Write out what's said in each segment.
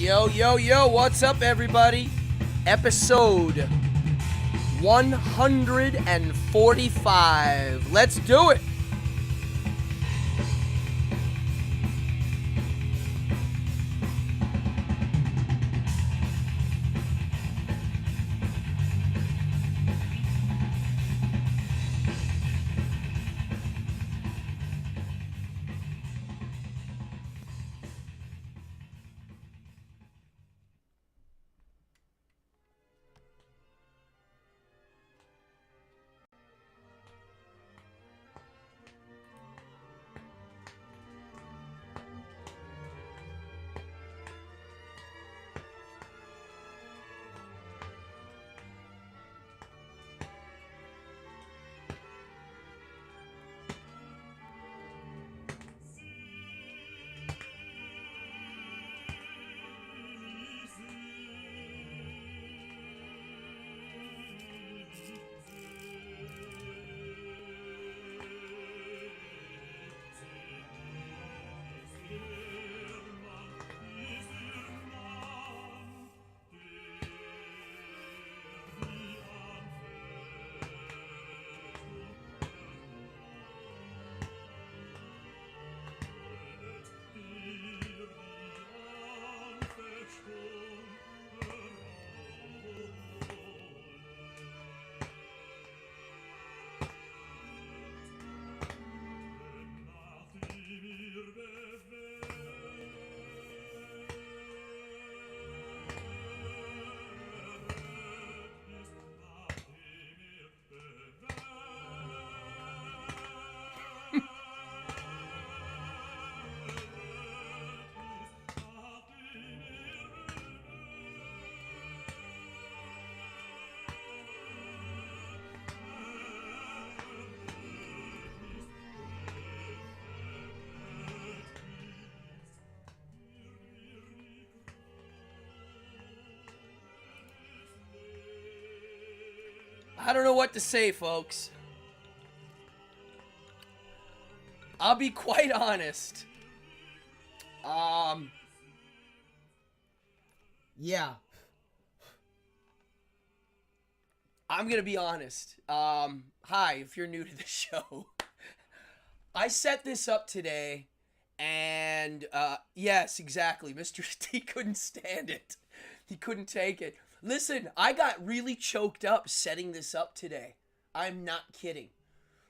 Yo, yo, yo, what's up, everybody? Episode 145. Let's do it. I don't know what to say, folks. I'll be quite honest. Yeah. I'm gonna be honest. Hi, if you're new to the show. I set this up today, and, yes, exactly. Mr. T couldn't stand it. He couldn't take it. Listen, I got really choked up setting this up today. I'm not kidding.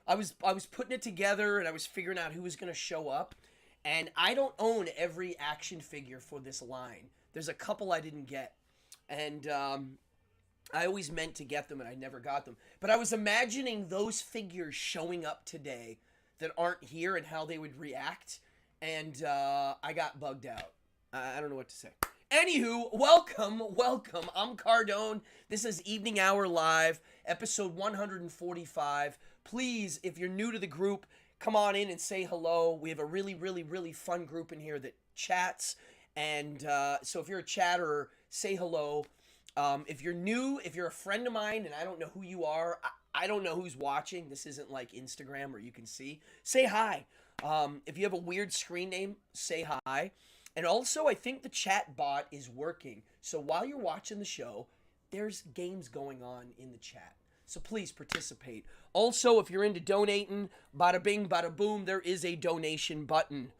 I was putting it together and I was figuring out who was going to show up. And I don't own every action figure for this line. There's a couple I didn't get. And I always meant to get them and I never got them. But I was imagining those figures showing up today that aren't here and how they would react. And I got bugged out. I don't know what to say. Anywho, welcome. I'm Cardone. This is Evening Hour Live, episode 145. Please, if you're new to the group, come on in and say hello. We have a really fun group in here that chats. And so if you're a chatterer, say hello. If you're new, if you're a friend of mine and I don't know who you are, I don't know who's watching. This isn't like Instagram where you can see. Say hi. If you have a weird screen name, say hi. And also, I think the chat bot is working. So while you're watching the show, there's games going on in the chat. So please participate. Also, if you're into donating, bada bing, bada boom, there is a donation button.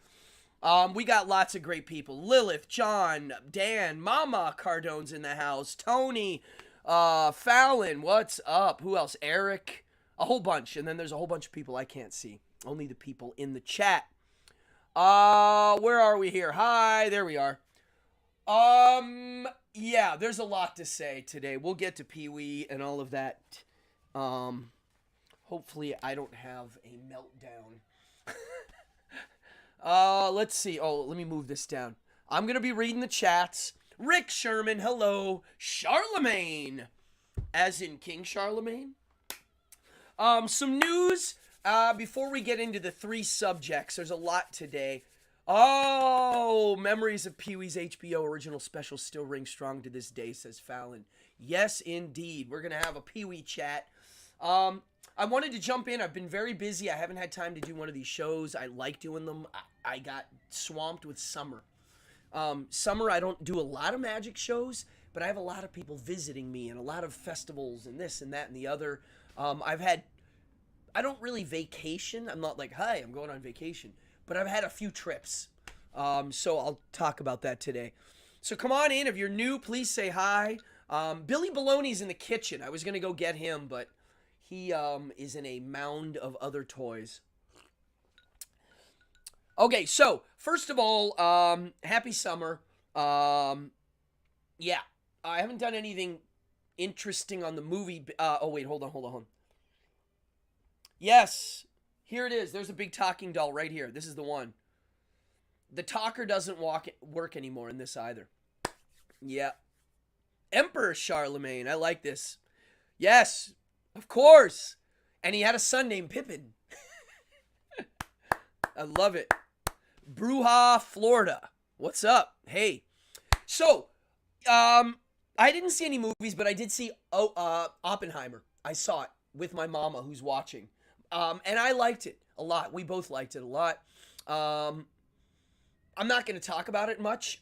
We got lots of great people. Lilith, John, Dan, Mama Cardone's in the house. Tony, Fallon, what's up? Who else? Eric, a whole bunch. And then there's a whole bunch of people I can't see. Only the people in the chat. Where are we here? Hi, there we are. Yeah, there's a lot to say today. We'll get to Pee-wee and all of that. Hopefully I don't have a meltdown. Let's see. Oh, let me move this down. I'm gonna be reading the chats. Rick Sherman, hello. Charlemagne, as in King Charlemagne. Some news. Before we get into the three subjects, there's a lot today. Oh, memories of Pee-wee's HBO original special still ring strong to this day, says Fallon. Yes, indeed. We're going to have a Pee-wee chat. I wanted to jump in. I've been very busy. I haven't had time to do one of these shows. I like doing them. I got swamped with summer. Summer, I don't do a lot of magic shows, but I have a lot of people visiting me and a lot of festivals and this and that and the other. I don't really vacation. I'm not like, hi, I'm going on vacation, but I've had a few trips. So I'll talk about that today. So come on in. If you're new, please say hi. Billy Baloney's in the kitchen. I was going to go get him, but he is in a mound of other toys. Okay, so first of all, happy summer. Yeah, I haven't done anything interesting on the movie. Oh, wait, hold on. Yes, here it is. There's a big talking doll right here. This is the one. The talker doesn't work anymore in this either. Yeah. Emperor Charlemagne. I like this. Yes, of course. And he had a son named Pippin. I love it. Bruja, Florida. What's up? Hey. So, I didn't see any movies, but I did see Oppenheimer. I saw it with my mama who's watching. And I liked it a lot. We both liked it a lot. I'm not going to talk about it much.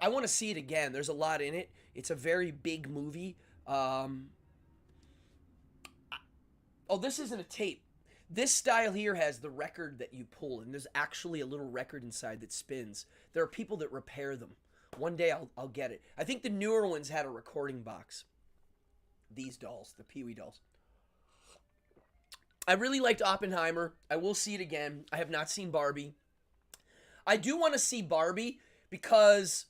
I want to see it again. There's a lot in it. It's a very big movie. Oh, this isn't a tape. This style here has the record that you pull, and there's actually a little record inside that spins. There are people that repair them. One day I'll get it. I think the newer ones had a recording box. These dolls, the Pee-wee dolls. I really liked Oppenheimer. I will see it again. I have not seen Barbie. I do want to see Barbie because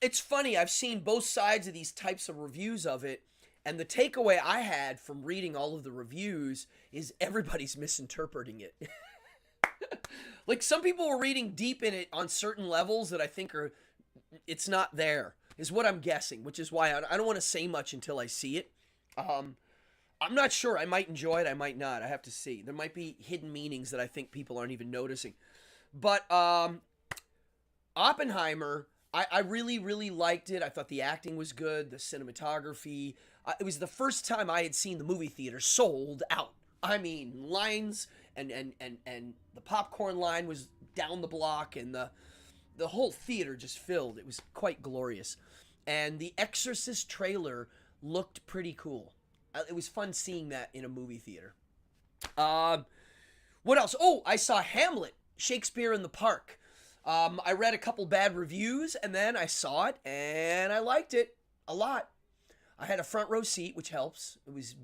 it's funny. I've seen both sides of these types of reviews of it, and the takeaway I had from reading all of the reviews is everybody's misinterpreting it. Like, some people were reading deep in it on certain levels that I think it's not there, is what I'm guessing, which is why I don't want to say much until I see it. I'm not sure. I might enjoy it. I might not. I have to see. There might be hidden meanings that I think people aren't even noticing. But Oppenheimer, I really, really liked it. I thought the acting was good, the cinematography. It was the first time I had seen the movie theater sold out. I mean, lines and the popcorn line was down the block, and the whole theater just filled. It was quite glorious. And the Exorcist trailer looked pretty cool. It was fun seeing that in a movie theater. What else? Oh, I saw Hamlet, Shakespeare in the Park. I read a couple bad reviews, and then I saw it, and I liked it a lot. I had a front row seat, which helps. It was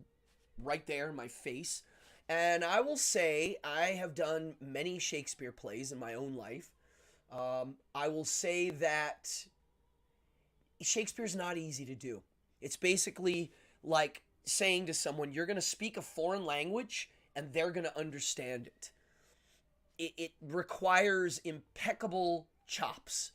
right there in my face. And I will say I have done many Shakespeare plays in my own life. I will say that Shakespeare's not easy to do. It's basically like saying to someone, you're going to speak a foreign language, and they're going to understand it. It requires impeccable chops,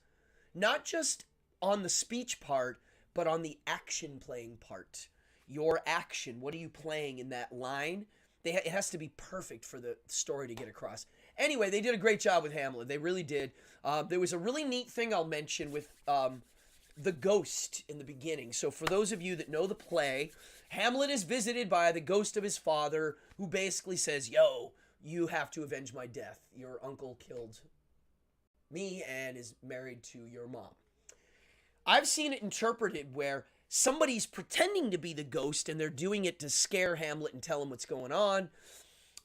not just on the speech part, but on the action playing part. Your action, what are you playing in that line? It has to be perfect for the story to get across. Anyway, they did a great job with Hamlet. They really did. There was a really neat thing I'll mention with the ghost in the beginning. So for those of you that know the play, Hamlet is visited by the ghost of his father, who basically says, yo, you have to avenge my death. Your uncle killed me and is married to your mom. I've seen it interpreted where somebody's pretending to be the ghost and they're doing it to scare Hamlet and tell him what's going on.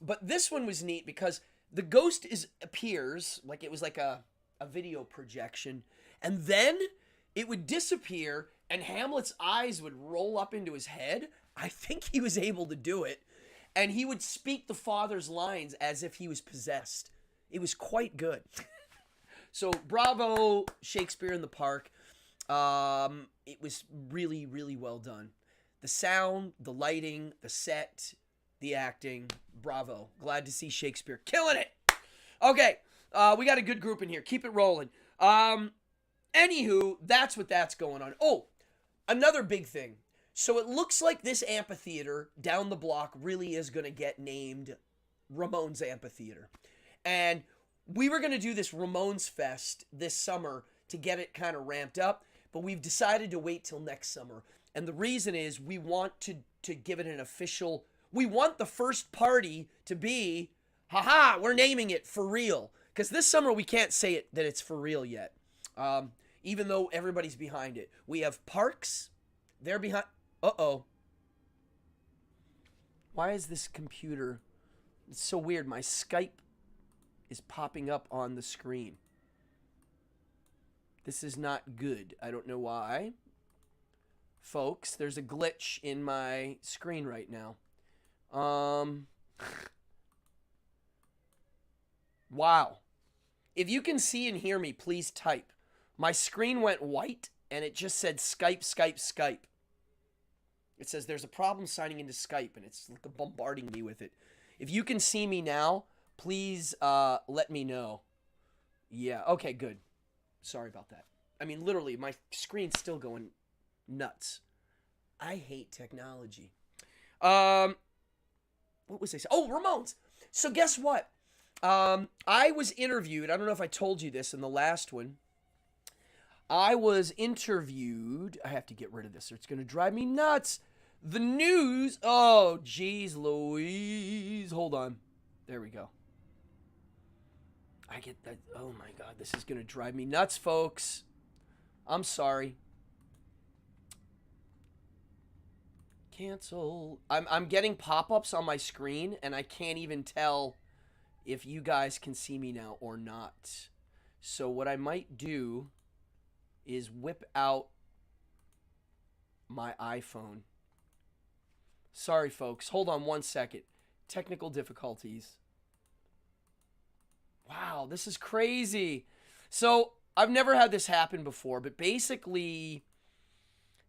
But this one was neat because the ghost appears like it was like a video projection, and then it would disappear and Hamlet's eyes would roll up into his head. I think he was able to do it. And he would speak the father's lines as if he was possessed. It was quite good. So bravo, Shakespeare in the Park. It was really, really well done. The sound, the lighting, the set, the acting, bravo. Glad to see Shakespeare killing it. Okay, we got a good group in here. Keep it rolling. Anywho, that's going on. Oh, another big thing. So it looks like this amphitheater down the block really is going to get named Ramones Amphitheater. And we were going to do this Ramones Fest this summer to get it kind of ramped up, but we've decided to wait till next summer. And the reason is we want to give it an official, we want the first party to be, haha, we're naming it For Real. Because this summer we can't say it that it's for real yet. Even though everybody's behind it. We have Parks. They're behind. Uh-oh. Why is this computer... It's so weird. My Skype is popping up on the screen. This is not good. I don't know why. Folks, there's a glitch in my screen right now. Wow. If you can see and hear me, please type. My screen went white, and it just said Skype, Skype, Skype. It says there's a problem signing into Skype, and it's like bombarding me with it. If you can see me now, please let me know. Yeah, okay, good. Sorry about that. I mean, literally, my screen's still going nuts. I hate technology. What was I saying? Oh, Ramones. So guess what? I was interviewed. I don't know if I told you this in the last one. I was interviewed. I have to get rid of this or it's going to drive me nuts. The news. Oh, geez, Louise. Hold on. There we go. I get that. Oh, my God. This is going to drive me nuts, folks. I'm sorry. Cancel. I'm getting pop-ups on my screen, and I can't even tell if you guys can see me now or not. So what I might do is whip out my iPhone. Sorry, folks. Hold on one second. Technical difficulties. Wow, this is crazy. So I've never had this happen before, but basically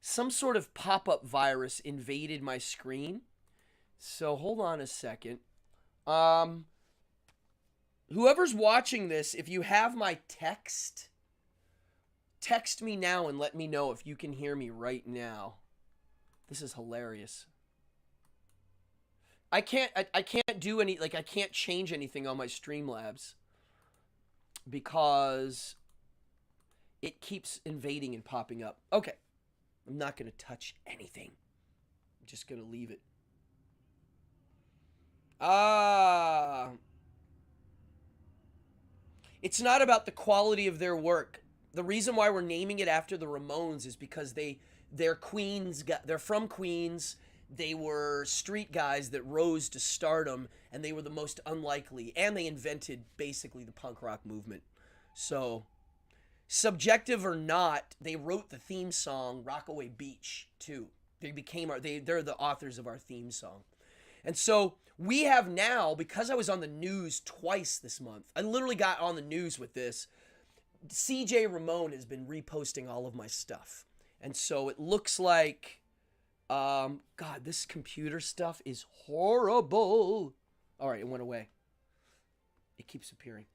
some sort of pop-up virus invaded my screen. So hold on a second. Whoever's watching this, if you have my text me now and let me know if you can hear me right now. This is hilarious. I can't do any, like, I can't change anything on my Streamlabs because it keeps invading and popping up. Okay. I'm not going to touch anything. I'm just going to leave it. It's not about the quality of their work. The reason why we're naming it after the Ramones is because they're from Queens. They were street guys that rose to stardom, and they were the most unlikely, and they invented basically the punk rock movement. So, subjective or not, they wrote the theme song Rockaway Beach too. They're the authors of our theme song. And so we have now, because I was on the news twice this month, I literally got on the news with this. CJ Ramone has been reposting all of my stuff. And so it looks like, God, this computer stuff is horrible. All right, it went away. It keeps appearing.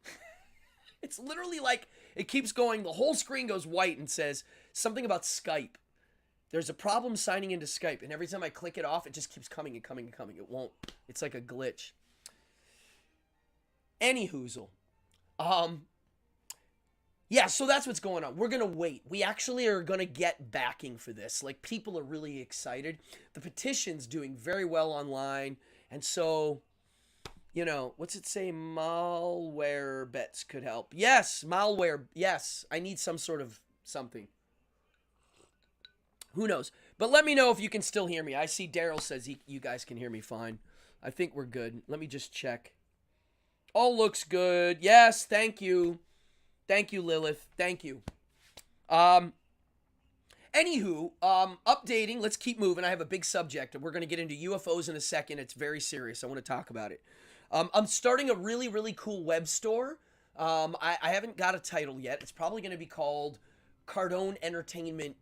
It's literally like, it keeps going, the whole screen goes white and says something about Skype. There's a problem signing into Skype, and every time I click it off, it just keeps coming and coming and coming. It won't. It's like a glitch. Anyhoozle. Yeah, so that's what's going on. We're going to wait. We actually are going to get backing for this. Like, people are really excited. The petition's doing very well online, and so, you know, what's it say? Malware bets could help. Yes, malware. Yes, I need some sort of something. Who knows? But let me know if you can still hear me. I see Daryl says you guys can hear me fine. I think we're good. Let me just check. All looks good. Yes, thank you. Thank you, Lilith. Thank you. Anywho, updating. Let's keep moving. I have a big subject. We're going to get into UFOs in a second. It's very serious. I want to talk about it. I'm starting a really, really cool web store. I haven't got a title yet. It's probably going to be called Cardone Entertainment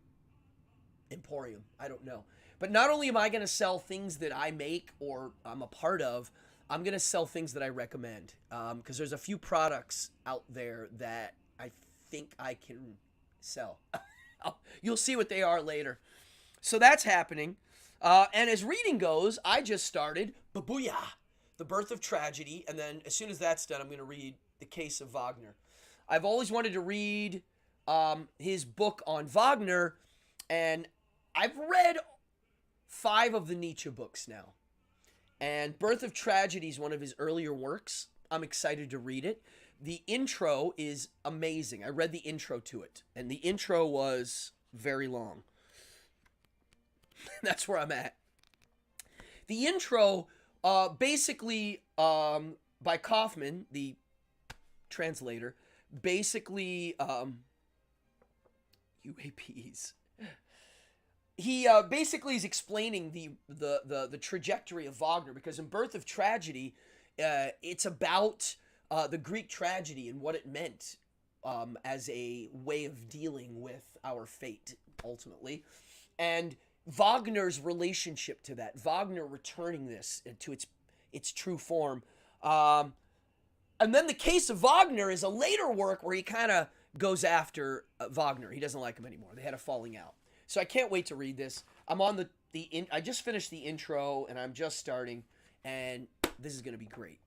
Emporium. I don't know. But not only am I going to sell things that I make or I'm a part of, I'm going to sell things that I recommend. Because there's a few products out there that I think I can sell. You'll see what they are later. So that's happening. And as reading goes, I just started Booyah! The Birth of Tragedy. And then as soon as that's done, I'm going to read The Case of Wagner. I've always wanted to read his book on Wagner. And I've read 5 of the Nietzsche books now. And Birth of Tragedy is one of his earlier works. I'm excited to read it. The intro is amazing. I read the intro to it, and the intro was very long. That's where I'm at. The intro, basically, by Kaufman, the translator, basically, UAPs. He basically is explaining the trajectory of Wagner, because in Birth of Tragedy, it's about the Greek tragedy and what it meant as a way of dealing with our fate, ultimately. And Wagner's relationship to that, Wagner returning this to its true form. And then The Case of Wagner is a later work where he kind of goes after Wagner. He doesn't like him anymore. They had a falling out. So I can't wait to read this. I'm on I just finished the intro, and I'm just starting, and this is going to be great.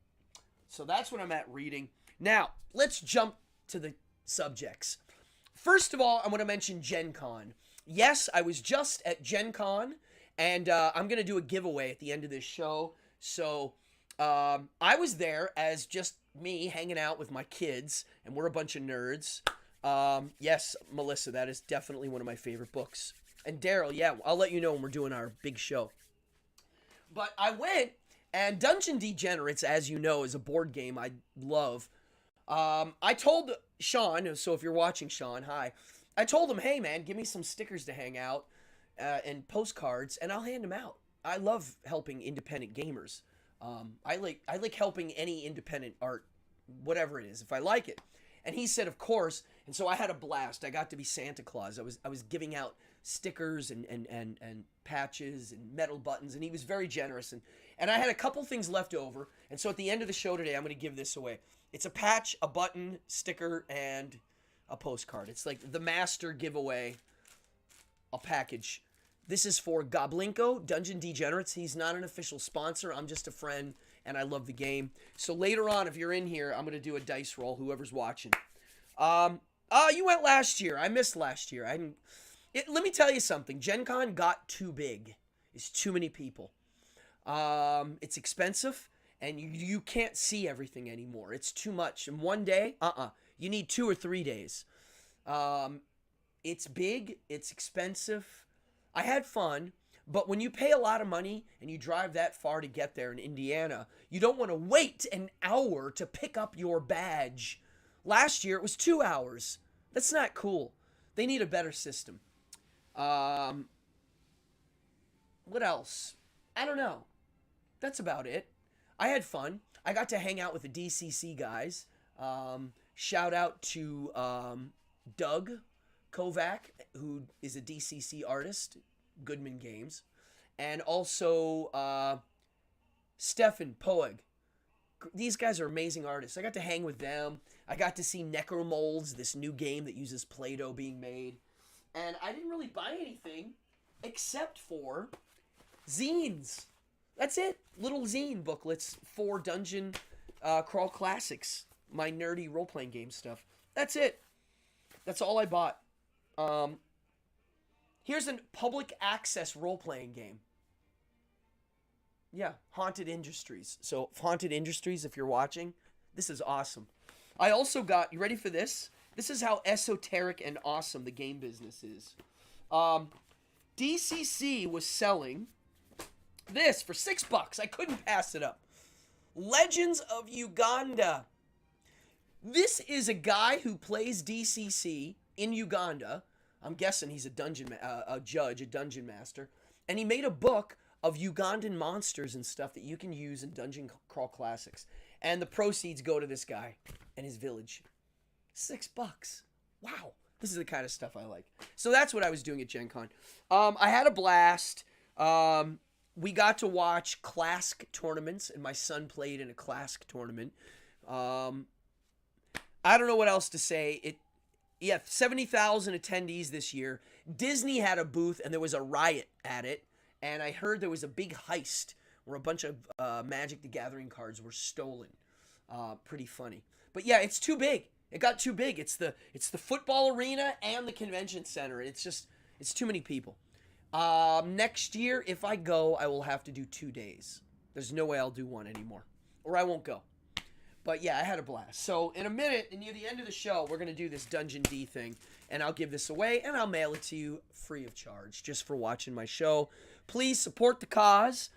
So that's what I'm at reading. Now, let's jump to the subjects. First of all, I want to mention Gencon. Yes, I was just at Gencon, and I'm going to do a giveaway at the end of this show. So I was there as just me hanging out with my kids, and we're a bunch of nerds. Yes, Melissa, that is definitely one of my favorite books. And Daryl, yeah, I'll let you know when we're doing our big show. But I went, and Dungeon Degenerates, as you know, is a board game I love. I told Sean, so if you're watching, Sean, hi. I told him, hey, man, give me some stickers to hang out and postcards, and I'll hand them out. I love helping independent gamers. I like helping any independent art, whatever it is, if I like it. And he said, of course. And so I had a blast. I got to be Santa Claus. I was giving out stickers and patches and metal buttons, and he was very generous. And I had a couple things left over. And so at the end of the show today, I'm going to give this away. It's a patch, a button, sticker, and a postcard. It's like the master giveaway, a package. This is for Goblinko, Dungeon Degenerates. He's not an official sponsor. I'm just a friend, and I love the game. So later on, if you're in here, I'm going to do a dice roll, whoever's watching. You went last year. I missed last year. Let me tell you something. Gen Con got too big. It's too many people. It's expensive, and you can't see everything anymore. It's too much. In one day, you need 2 or 3 days. It's big. It's expensive. I had fun, but when you pay a lot of money and you drive that far to get there in Indiana, you don't want to wait an hour to pick up your badge. Last year, it was 2 hours. That's not cool. They need a better system. What else? I don't know. That's about it. I had fun. I got to hang out with the DCC guys. Shout out to Doug Kovac, who is a DCC artist, Goodman Games, and also Stefan Poeg. These guys are amazing artists. I got to hang with them. I got to see Necromolds, this new game that uses Play-Doh being made. And I didn't really buy anything except for zines. That's it. Little zine booklets for Dungeon Crawl Classics, my nerdy role-playing game stuff. That's it. That's all I bought. Here's a public access role-playing game. Yeah, Haunted Industries. So, Haunted Industries, if you're watching, this is awesome. I also got, you ready for this? This is how esoteric and awesome the game business is. DCC was selling this for $6. I couldn't pass it up. Legends of Uganda. This is a guy who plays DCC in Uganda. I'm guessing he's a judge, a dungeon master. And he made a book of Ugandan monsters and stuff that you can use in Dungeon Crawl Classics. And the proceeds go to this guy and his village. $6. Wow. This is the kind of stuff I like. So that's what I was doing at Gen Con. I had a blast. We got to watch Classic tournaments, and my son played in a Classic tournament. I don't know what else to say. 70,000 attendees this year. Disney had a booth, and there was a riot at it. And I heard there was a big heist where a bunch of Magic the Gathering cards were stolen. Pretty funny. But yeah, it's too big. It got too big. It's the football arena and the convention center. It's too many people. Next year, if I go, I will have to do 2 days. There's no way I'll do one anymore. Or I won't go. But yeah, I had a blast. So in a minute, near the end of the show, we're going to do this Dungeon D thing. And I'll give this away and I'll mail it to you free of charge just for watching my show. Please support the cause.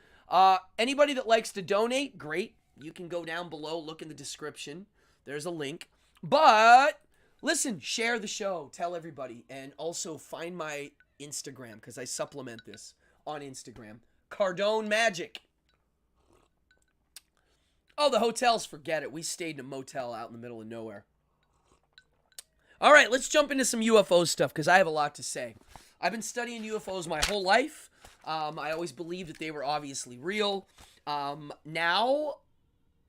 Anybody that likes to donate, great. You can go down below, look in the description. There's a link. But listen, share the show. Tell everybody. And also find my Instagram because I supplement this on Instagram. Cardone Magic. Oh, the hotels, forget it. We stayed in a motel out in the middle of nowhere. All right, let's jump into some UFO stuff because I have a lot to say. I've been studying UFOs my whole life. I always believed that they were obviously real. Now,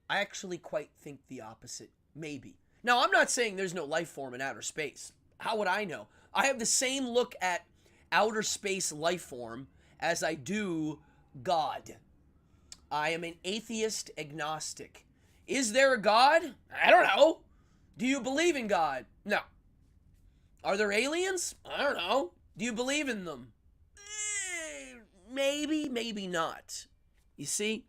I actually quite think the opposite. Maybe. Now, I'm not saying there's no life form in outer space. How would I know? I have the same look at outer space life form as I do God. I am an atheist agnostic. Is there a God? I don't know. Do you believe in God? No. Are there aliens? I don't know. Do you believe in them? Maybe, maybe not. You see?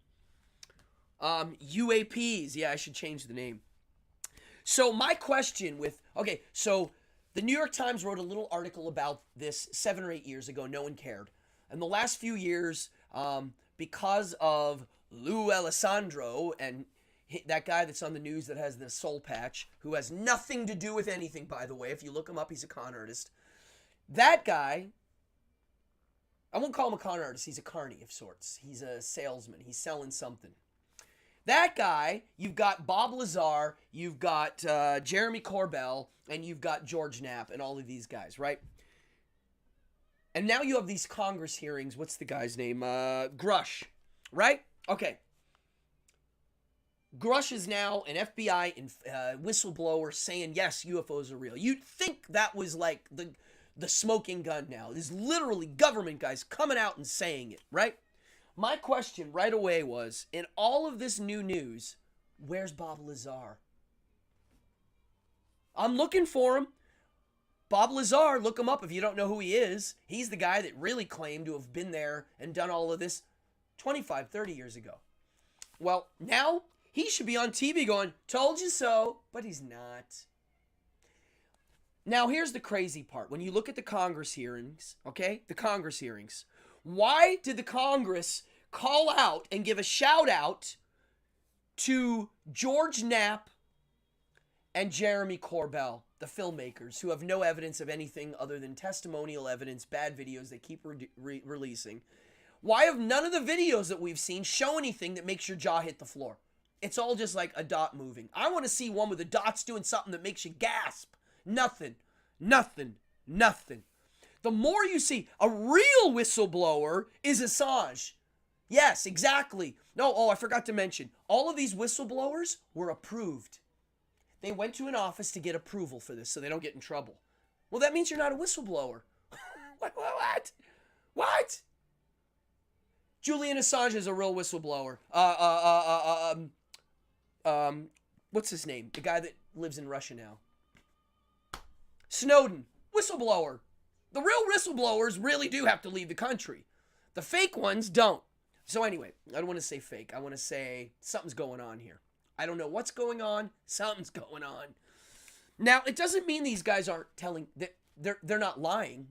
UAPs. Yeah, I should change the name. So my question with... Okay, so the New York Times wrote a little article about this 7 or 8 years ago. No one cared. And the last few years, because of Lou Alessandro and that guy that's on the news that has the soul patch, who has nothing to do with anything, by the way. If you look him up, he's a con artist. That guy, I won't call him a con artist. He's a carny of sorts. He's a salesman. He's selling something. That guy, you've got Bob Lazar, you've got Jeremy Corbell, and you've got George Knapp and all of these guys, right? And now you have these Congress hearings. What's the guy's name? Grush, right? Okay. Grush is now an FBI whistleblower saying, yes, UFOs are real. You'd think that was like the smoking gun now. There's literally government guys coming out and saying it, right? My question right away was, in all of this new news, where's Bob Lazar? I'm looking for him. Bob Lazar, look him up if you don't know who he is. He's the guy that really claimed to have been there and done all of this 25, 30 years ago. Well, now he should be on TV going, told you so, but he's not. Now, here's the crazy part. When you look at the Congress hearings, okay, the Congress hearings, why did the Congress call out and give a shout out to George Knapp and Jeremy Corbell, the filmmakers, who have no evidence of anything other than testimonial evidence, bad videos they keep releasing? Why have none of the videos that we've seen show anything that makes your jaw hit the floor? It's all just like a dot moving. I want to see one with the dots doing something that makes you gasp. Nothing. Nothing. Nothing. The more you see, a real whistleblower is Assange. Yes, exactly. No, I forgot to mention, all of these whistleblowers were approved. They went to an office to get approval for this so they don't get in trouble. Well, that means you're not a whistleblower. What? What? Julian Assange is a real whistleblower. What's his name? The guy that lives in Russia now. Snowden, whistleblower. The real whistleblowers really do have to leave the country. The fake ones don't. So anyway, I don't want to say fake. I want to say something's going on here. I don't know what's going on. Something's going on. Now, it doesn't mean these guys aren't telling that they're not lying.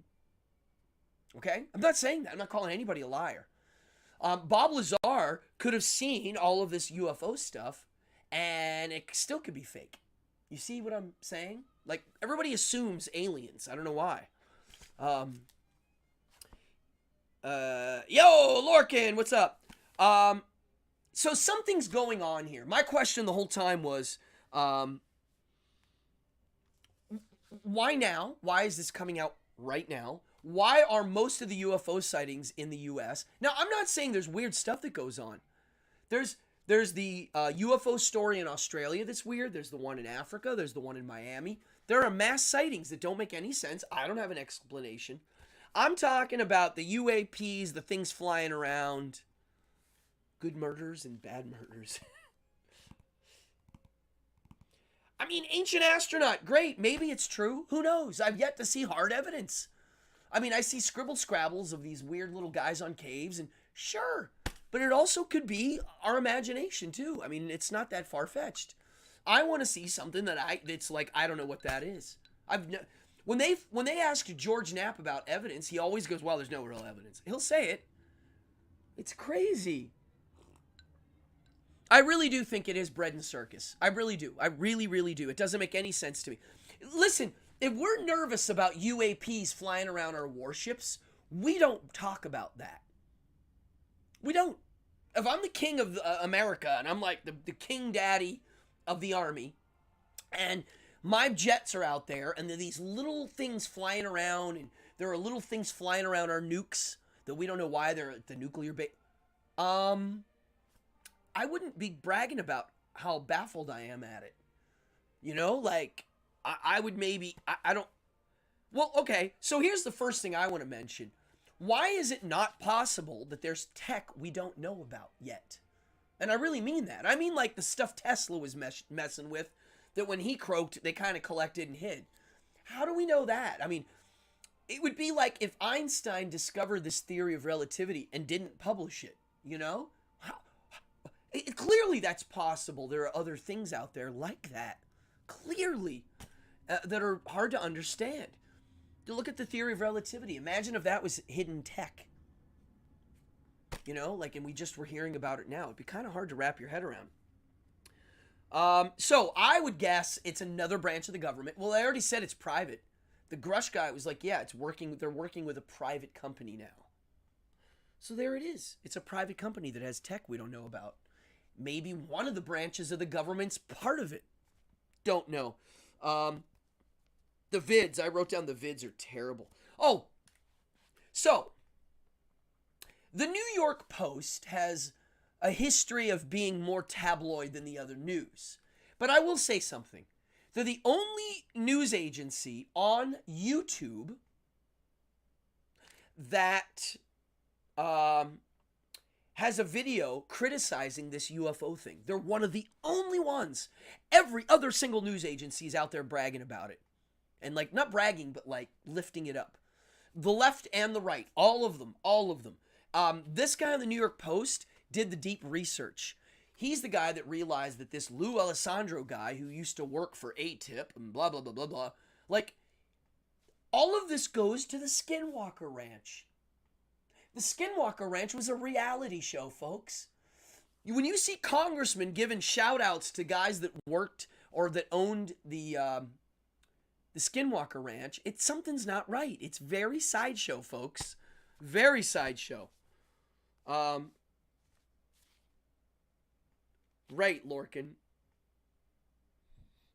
Okay? I'm not saying that. I'm not calling anybody a liar. Bob Lazar could have seen all of this UFO stuff, and it still could be fake. You see what I'm saying? Like, everybody assumes aliens. I don't know why. Yo, Lorcan, what's up? So something's going on here. My question the whole time was, why now? Why is this coming out right now? Why are most of the UFO sightings in the U.S.? Now, I'm not saying there's weird stuff that goes on. There's the UFO story in Australia that's weird. There's the one in Africa. There's the one in Miami. There are mass sightings that don't make any sense. I don't have an explanation. I'm talking about the UAPs, the things flying around. Good murders and bad murders. I mean, ancient astronaut, great. Maybe it's true. Who knows? I've yet to see hard evidence. I mean, I see scrabbles of these weird little guys on caves, and sure. But it also could be our imagination, too. I mean, it's not that far-fetched. I want to see something that's like, I don't know what that is. When they ask George Knapp about evidence, he always goes, well, there's no real evidence. He'll say it. It's crazy. I really do think it is bread and circus. I really do. I really, really do. It doesn't make any sense to me. Listen, if we're nervous about UAPs flying around our warships, we don't talk about that. We don't. If I'm the king of America, and I'm like the king daddy of the army, and my jets are out there, and there are these little things flying around, and there are little things flying around our nukes that we don't know why they're at the nuclear base. I wouldn't be bragging about how baffled I am at it. You know, like, I would maybe, I don't, well, okay, so here's the first thing I want to mention. Why is it not possible that there's tech we don't know about yet? And I really mean that. I mean, like, the stuff Tesla was messing with, that when he croaked, they kind of collected and hid. How do we know that? I mean, it would be like if Einstein discovered this theory of relativity and didn't publish it, you know? Clearly that's possible. There are other things out there like that. Clearly. That are hard to understand. To look at the theory of relativity. Imagine if that was hidden tech. You know, like, and we just were hearing about it now. It'd be kind of hard to wrap your head around. So I would guess it's another branch of the government. Well, I already said it's private. The Grush guy was like, yeah, they're working with a private company now. So there it is. It's a private company that has tech we don't know about. Maybe one of the branches of the government's part of it. Don't know. The vids, I wrote down the vids are terrible. Oh, so the New York Post has a history of being more tabloid than the other news. But I will say something. They're the only news agency on YouTube that has a video criticizing this UFO thing. They're one of the only ones. Every other single news agency is out there bragging about it. And, like, not bragging, but, like, lifting it up. The left and the right, all of them. This guy on the New York Post did the deep research. He's the guy that realized that this Lou Alessandro guy who used to work for ATIP and blah, blah, blah, blah, blah. Like, all of this goes to the Skinwalker Ranch. The Skinwalker Ranch was a reality show, folks. When you see congressmen giving shout-outs to guys that worked or that owned the Skinwalker Ranch, something's not right. It's very sideshow, folks. Very sideshow. Right, Lorcan.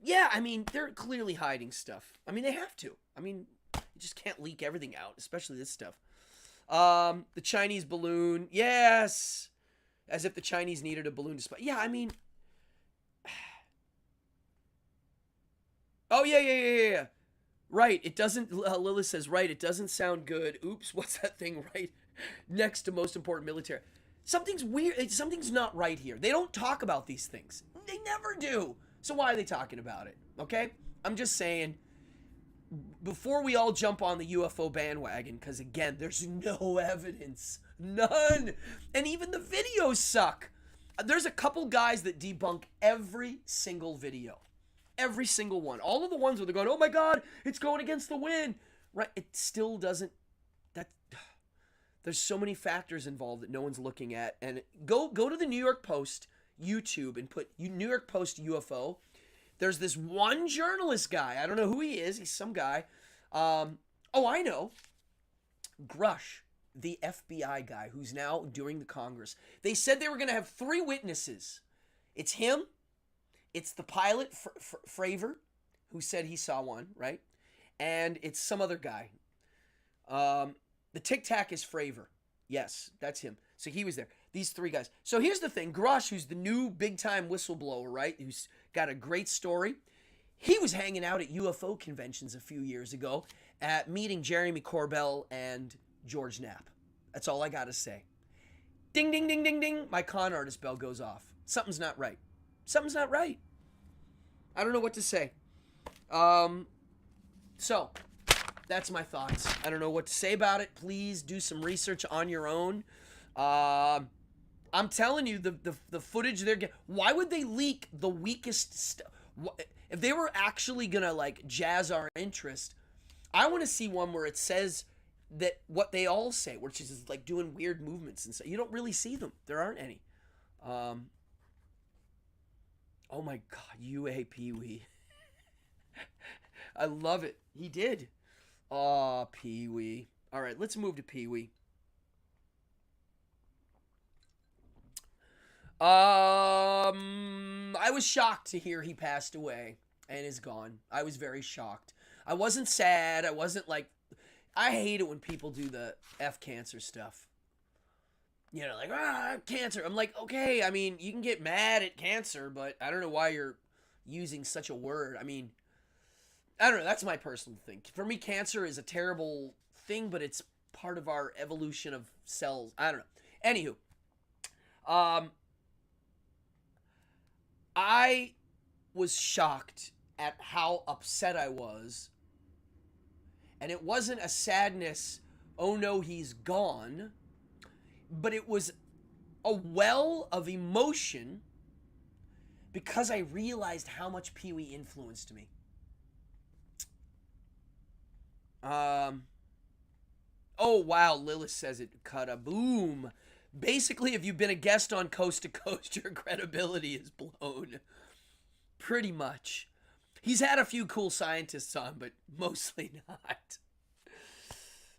Yeah, I mean, they're clearly hiding stuff. I mean, they have to. I mean, you just can't leak everything out, especially this stuff. The Chinese balloon. Yes. As if the Chinese needed a balloon to spy. Yeah, I mean. Oh, yeah. Right, it doesn't, Lilith says, right, it doesn't sound good. Oops, what's that thing right next to most important military? Something's weird. Something's not right here. They don't talk about these things. They never do. So why are they talking about it? Okay? I'm just saying, before we all jump on the UFO bandwagon, because again, there's no evidence. None. And even the videos suck. There's a couple guys that debunk every single video. Every single one. All of the ones where they're going, oh my God, it's going against the wind. Right? It still doesn't. There's so many factors involved that no one's looking at. And go to the New York Post YouTube and put New York Post UFO. There's this one journalist guy. I don't know who he is. He's some guy. Oh, I know. Grush, the FBI guy who's now doing the Congress. They said they were going to have 3 witnesses. It's him. It's the pilot, Fravor, who said he saw one, right? And it's some other guy. The Tic Tac is Fravor. Yes, that's him. So he was there. These 3 guys. So here's the thing. Grush, who's the new big-time whistleblower, right? Who's got a great story. He was hanging out at UFO conventions a few years ago at meeting Jeremy Corbell and George Knapp. That's all I got to say. Ding, ding, ding, ding, ding. My con artist bell goes off. Something's not right. Something's not right. I don't know what to say. So, that's my thoughts. I don't know what to say about it. Please do some research on your own. I'm telling you, the footage they're getting. Why would they leak the weakest stuff? If they were actually gonna like jazz our interest, I want to see one where it says that what they all say, which is like doing weird movements and stuff. You don't really see them. There aren't any. Um, oh my God, UA Pee Wee. I love it. He did. Aw, Pee Wee. All right, let's move to Pee Wee. I was shocked to hear he passed away and is gone. I was very shocked. I wasn't sad. I wasn't like, I hate it when people do the F cancer stuff. You know, like, cancer. I'm like, okay, I mean, you can get mad at cancer, but I don't know why you're using such a word. I mean, I don't know. That's my personal thing. For me, cancer is a terrible thing, but it's part of our evolution of cells. I don't know. Anywho, um, I was shocked at how upset I was. And it wasn't a sadness, oh no, he's gone, but it was a well of emotion because I realized how much Pee Wee influenced me. Oh wow, Lilith says it cut a boom. Basically, if you've been a guest on Coast to Coast, your credibility is blown. Pretty much. He's had a few cool scientists on, but mostly not.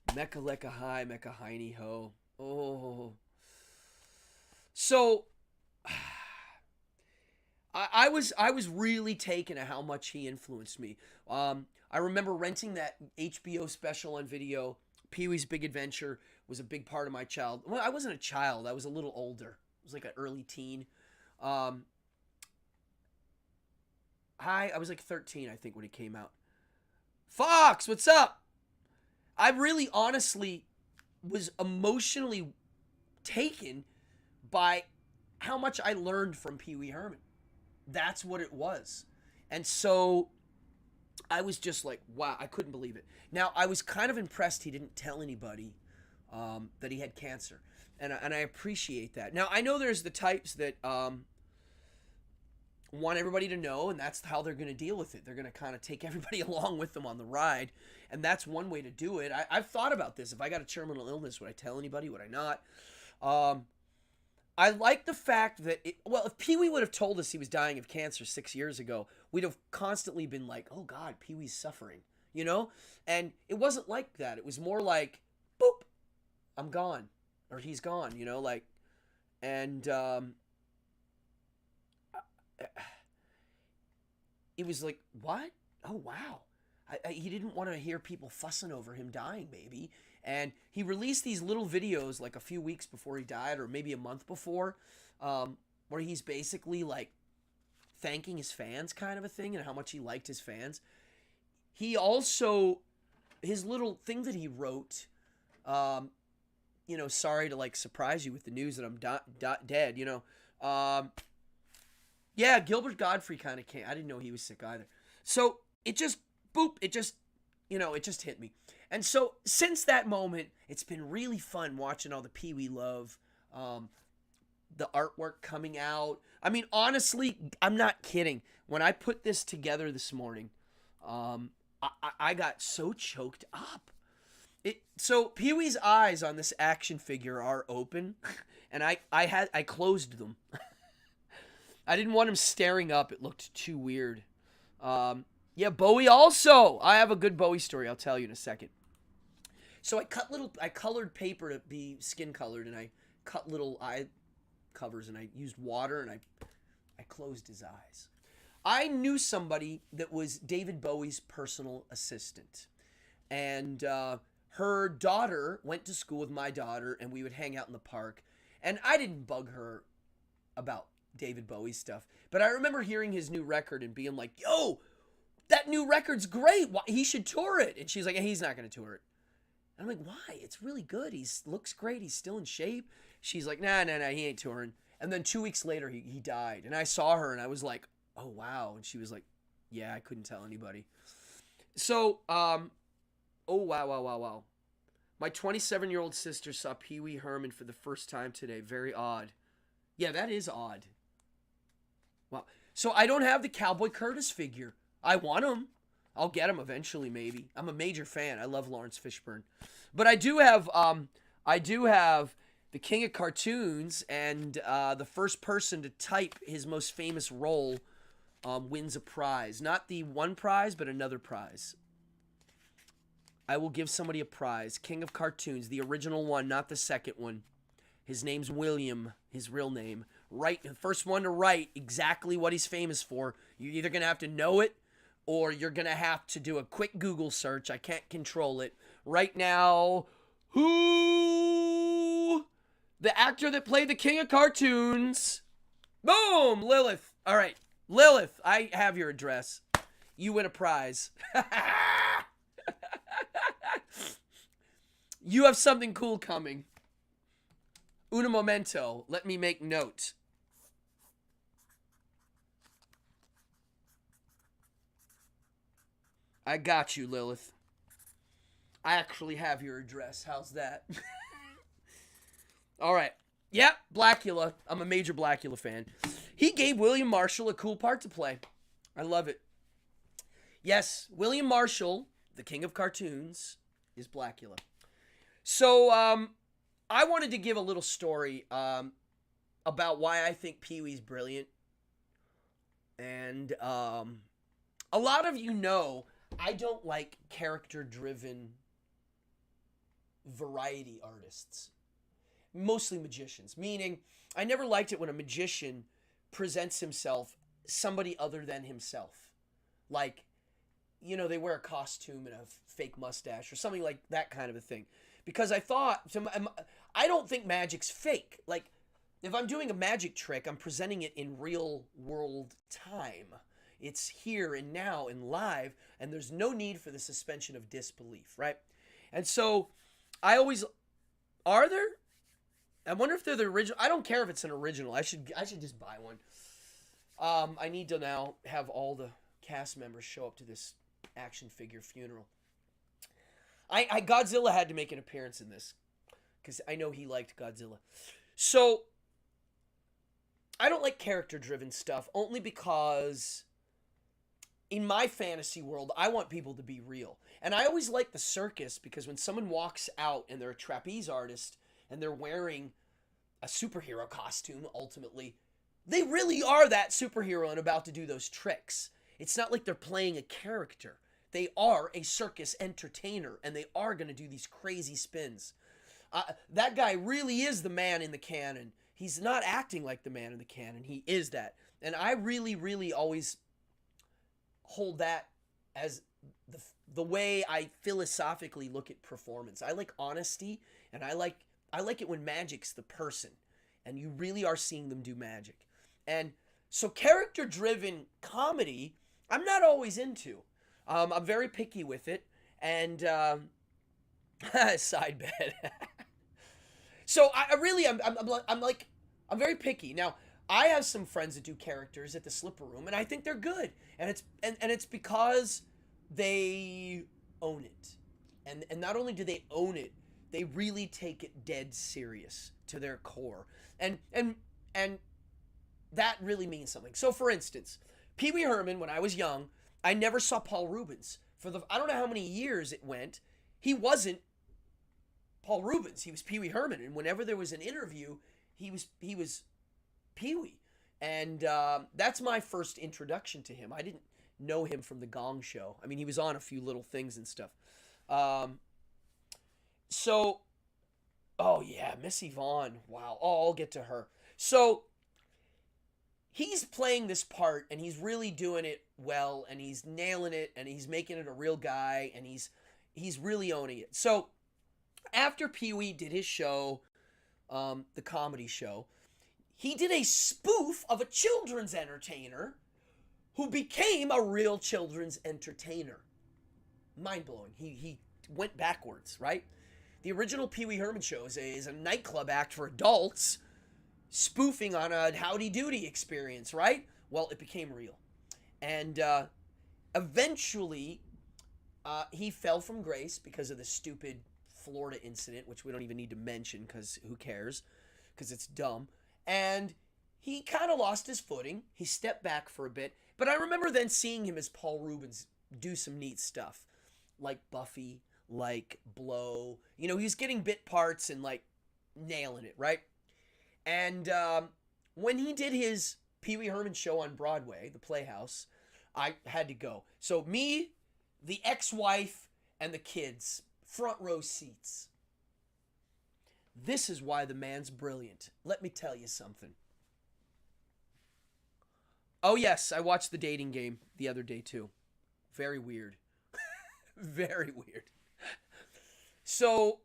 Mecha Lecca Hi, Mecha Heiny Ho. Oh. So, I was really taken at how much he influenced me. I remember renting that HBO special on video. Pee-wee's Big Adventure was a big part of my child. Well, I wasn't a child. I was a little older. I was like an early teen. I was like 13, I think, when it came out. Fox, what's up? I really honestly was emotionally taken by how much I learned from Pee Wee Herman. That's what it was. And so I was just like, wow, I couldn't believe it. Now, I was kind of impressed he didn't tell anybody that he had cancer. And I appreciate that. Now, I know there's the types that want everybody to know, and that's how they're going to deal with it. They're going to kind of take everybody along with them on the ride, and that's one way to do it. I've thought about this. If I got a terminal illness, would I tell anybody? Would I not? I like the fact that, if Pee-wee would have told us he was dying of cancer 6 years ago, we'd have constantly been like, oh God, Pee-wee's suffering, you know? And it wasn't like that. It was more like, boop, I'm gone, or he's gone, you know, like, and it was like, what? Oh, wow. He didn't want to hear people fussing over him dying, maybe. And he released these little videos like a few weeks before he died, or maybe a month before, where he's basically like thanking his fans, kind of a thing, and how much he liked his fans. He also, his little thing that he wrote, you know, sorry to like surprise you with the news that I'm dead, you know. Yeah, Gilbert Godfrey kind of came. I didn't know he was sick either. So it just, boop, it just, you know, it just hit me. And so since that moment, it's been really fun watching all the Pee-wee love, the artwork coming out. I mean, honestly, I'm not kidding. When I put this together this morning, I got so choked up. So Pee-wee's eyes on this action figure are open, and I closed them. I didn't want him staring up. It looked too weird. Yeah, Bowie also. I have a good Bowie story. I'll tell you in a second. So I colored paper to be skin colored, and I cut little eye covers, and I used water, and I closed his eyes. I knew somebody that was David Bowie's personal assistant, and her daughter went to school with my daughter, and we would hang out in the park, and I didn't bug her about David Bowie stuff, but I remember hearing his new record and being like, yo, that new record's great. He should tour it. And she's like, he's not going to tour it. And I'm like, why? It's really good. He looks great. He's still in shape. She's like, nah, he ain't touring. And then 2 weeks later, he died. And I saw her and I was like, oh, wow. And she was like, yeah, I couldn't tell anybody. So, oh, wow. My 27-year-old sister saw Pee Wee Herman for the first time today. Very odd. Yeah, that is odd. Well, so I don't have the Cowboy Curtis figure. I want him. I'll get him eventually, maybe. I'm a major fan. I love Lawrence Fishburne, but I do have the King of Cartoons, and the first person to type his most famous role wins a prize. Not the one prize, but another prize. I will give somebody a prize. King of Cartoons, the original one, not the second one. His name's William, his real name. Write the first one to write exactly what he's famous for. You're either gonna have to know it, or you're gonna have to do a quick Google search. I can't control it right now. Who? The actor that played the King of Cartoons. Boom! Lilith. All right. Lilith, I have your address. You win a prize. You have something cool coming. Un momento. Let me make note. I got you, Lilith. I actually have your address. How's that? All right. Yep, Blackula. I'm a major Blackula fan. He gave William Marshall a cool part to play. I love it. Yes, William Marshall, the King of Cartoons, is Blackula. So, I wanted to give a little story about why I think Pee-wee's brilliant. And a lot of you know I don't like character-driven variety artists. Mostly magicians. Meaning, I never liked it when a magician presents himself somebody other than himself. Like, you know, they wear a costume and a fake mustache or something like that kind of a thing. Because I don't think magic's fake. Like, if I'm doing a magic trick, I'm presenting it in real world time. It's here and now and live, and there's no need for the suspension of disbelief, right? And so, I always... Are there? I wonder if they're the original. I don't care if it's an original. I should just buy one. I need to now have all the cast members show up to this action figure funeral. Godzilla had to make an appearance in this because I know he liked Godzilla. So I don't like character-driven stuff only because in my fantasy world, I want people to be real. And I always like the circus because when someone walks out and they're a trapeze artist and they're wearing a superhero costume, ultimately, they really are that superhero and about to do those tricks. It's not like they're playing a character. They are a circus entertainer, and they are going to do these crazy spins. That guy really is the man in the canon. He's not acting like the man in the canon. He is that. And I really, really always hold that as the way I philosophically look at performance. I like honesty, and I like it when magic's the person, and you really are seeing them do magic. And so character-driven comedy, I'm not always into. I'm very picky with it, and side bed. So I'm very picky. Now, I have some friends that do characters at the Slipper Room, and I think they're good, and it's because they own it, and not only do they own it, they really take it dead serious to their core, and that really means something. So, for instance, Pee Wee Herman, when I was young, I never saw Paul Rubens. I don't know how many years it went, he wasn't Paul Rubens. He was Pee Wee Herman, and whenever there was an interview, he was Pee Wee, and that's my first introduction to him. I didn't know him from the Gong Show. I mean, he was on a few little things and stuff. So, oh yeah, Miss Yvonne. Wow. Oh, I'll get to her. So, he's playing this part, and he's really doing it well, and he's nailing it, and he's making it a real guy, and he's really owning it. So, after Pee-wee did his show, the comedy show, he did a spoof of a children's entertainer who became a real children's entertainer. Mind-blowing. He went backwards, right? The original Pee Wee Herman show is a nightclub act for adults spoofing on a Howdy Doody experience, right? Well, it became real. And eventually, he fell from grace because of the stupid Florida incident, which we don't even need to mention because who cares? Because it's dumb. And he kind of lost his footing. He stepped back for a bit. But I remember then seeing him as Paul Reubens do some neat stuff. Like Buffy, like Blow. You know, he was getting bit parts and like nailing it, right? And when he did his Pee Wee Herman show on Broadway, the Playhouse, I had to go. So me, the ex-wife, and the kids, front row seats. This is why the man's brilliant. Let me tell you something. Oh yes, I watched The Dating Game the other day too. Very weird. Very weird. So,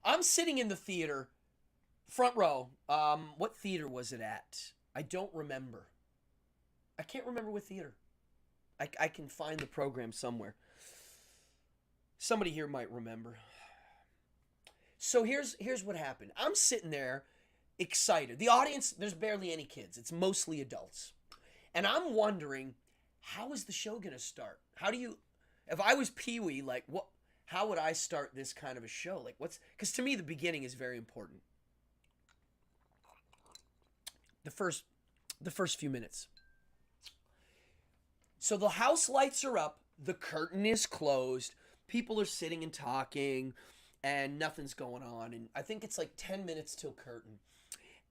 I'm sitting in the theater, front row. What theater was it at? I don't remember. I can't remember what theater. I can find the program somewhere. Somebody here might remember. So here's what happened. I'm sitting there excited. The audience, there's barely any kids. It's mostly adults. And I'm wondering, how is the show going to start? How do you, if I was Pee-wee, like, what, how would I start this kind of a show? Like, because to me, the beginning is very important. The first few minutes. So the house lights are up, the curtain is closed, people are sitting and talking, and nothing's going on. And I think it's like 10 minutes till curtain.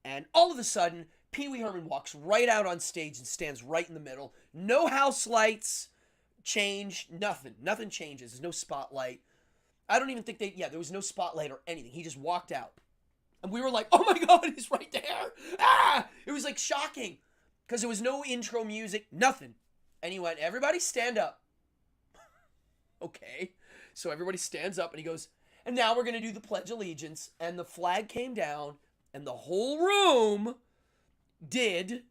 And all of a sudden, Pee Wee Herman walks right out on stage and stands right in the middle. No house lights change, nothing. Nothing changes. There's no spotlight. I don't even think there was no spotlight or anything. He just walked out. And we were like, oh my God, he's right there. Ah! It was like shocking because there was no intro music, nothing. And he went, everybody stand up. Okay. So everybody stands up and he goes, and now we're going to do the Pledge of Allegiance. And the flag came down and the whole room did,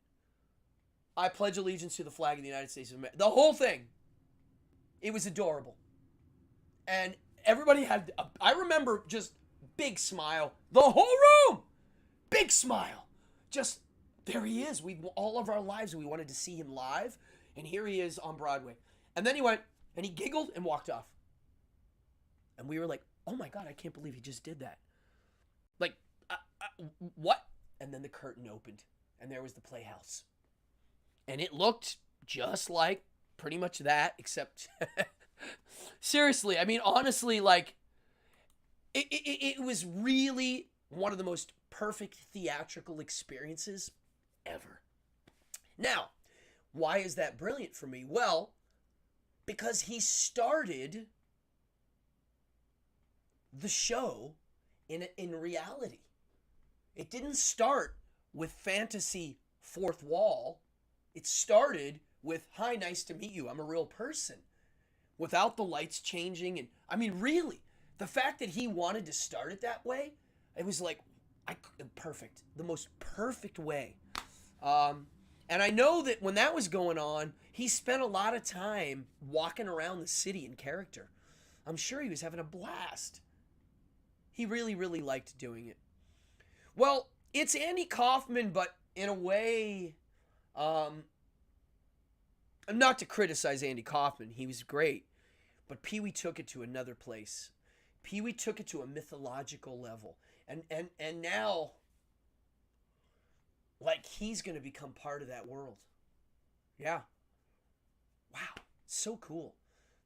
I pledge allegiance to the flag of the United States of America. The whole thing. It was adorable. And everybody had, I remember just big smile. The whole room. Big smile. Just, there he is. All of our lives, we wanted to see him live. And here he is on Broadway. And then he went, and he giggled and walked off. And we were like, oh my God, I can't believe he just did that. Like, what? And then the curtain opened. And there was the Playhouse. And it looked just like pretty much that, except... Seriously, I mean, honestly, like, it was really one of the most perfect theatrical experiences ever. Now, why is that brilliant for me? Well, because he started the show in reality. It didn't start with fantasy fourth wall. It started with, hi, nice to meet you. I'm a real person. Without the lights changing. And I mean, really, the fact that he wanted to start it that way, it was like, perfect. The most perfect way. And I know that when that was going on, he spent a lot of time walking around the city in character. I'm sure he was having a blast. He really, really liked doing it. Well, it's Andy Kaufman, but in a way, not to criticize Andy Kaufman, he was great, but Pee-wee took it to another place. Pee-wee took it to a mythological level, and now, like, he's going to become part of that world. Yeah. Wow, so cool.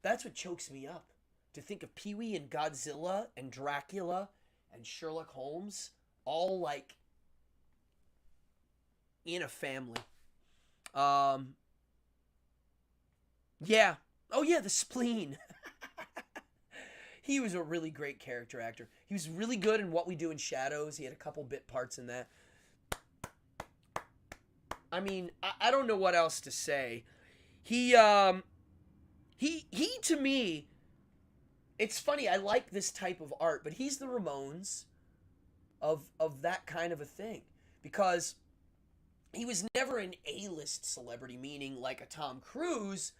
That's what chokes me up, to think of Pee-wee and Godzilla and Dracula and Sherlock Holmes all, like, in a family. Yeah. Oh, yeah, the spleen. He was a really great character actor. He was really good in What We Do in Shadows. He had a couple bit parts in that. I mean, I don't know what else to say. He to me, it's funny, I like this type of art, but he's the Ramones of that kind of a thing. Because he was never an A-list celebrity, meaning like a Tom Cruise,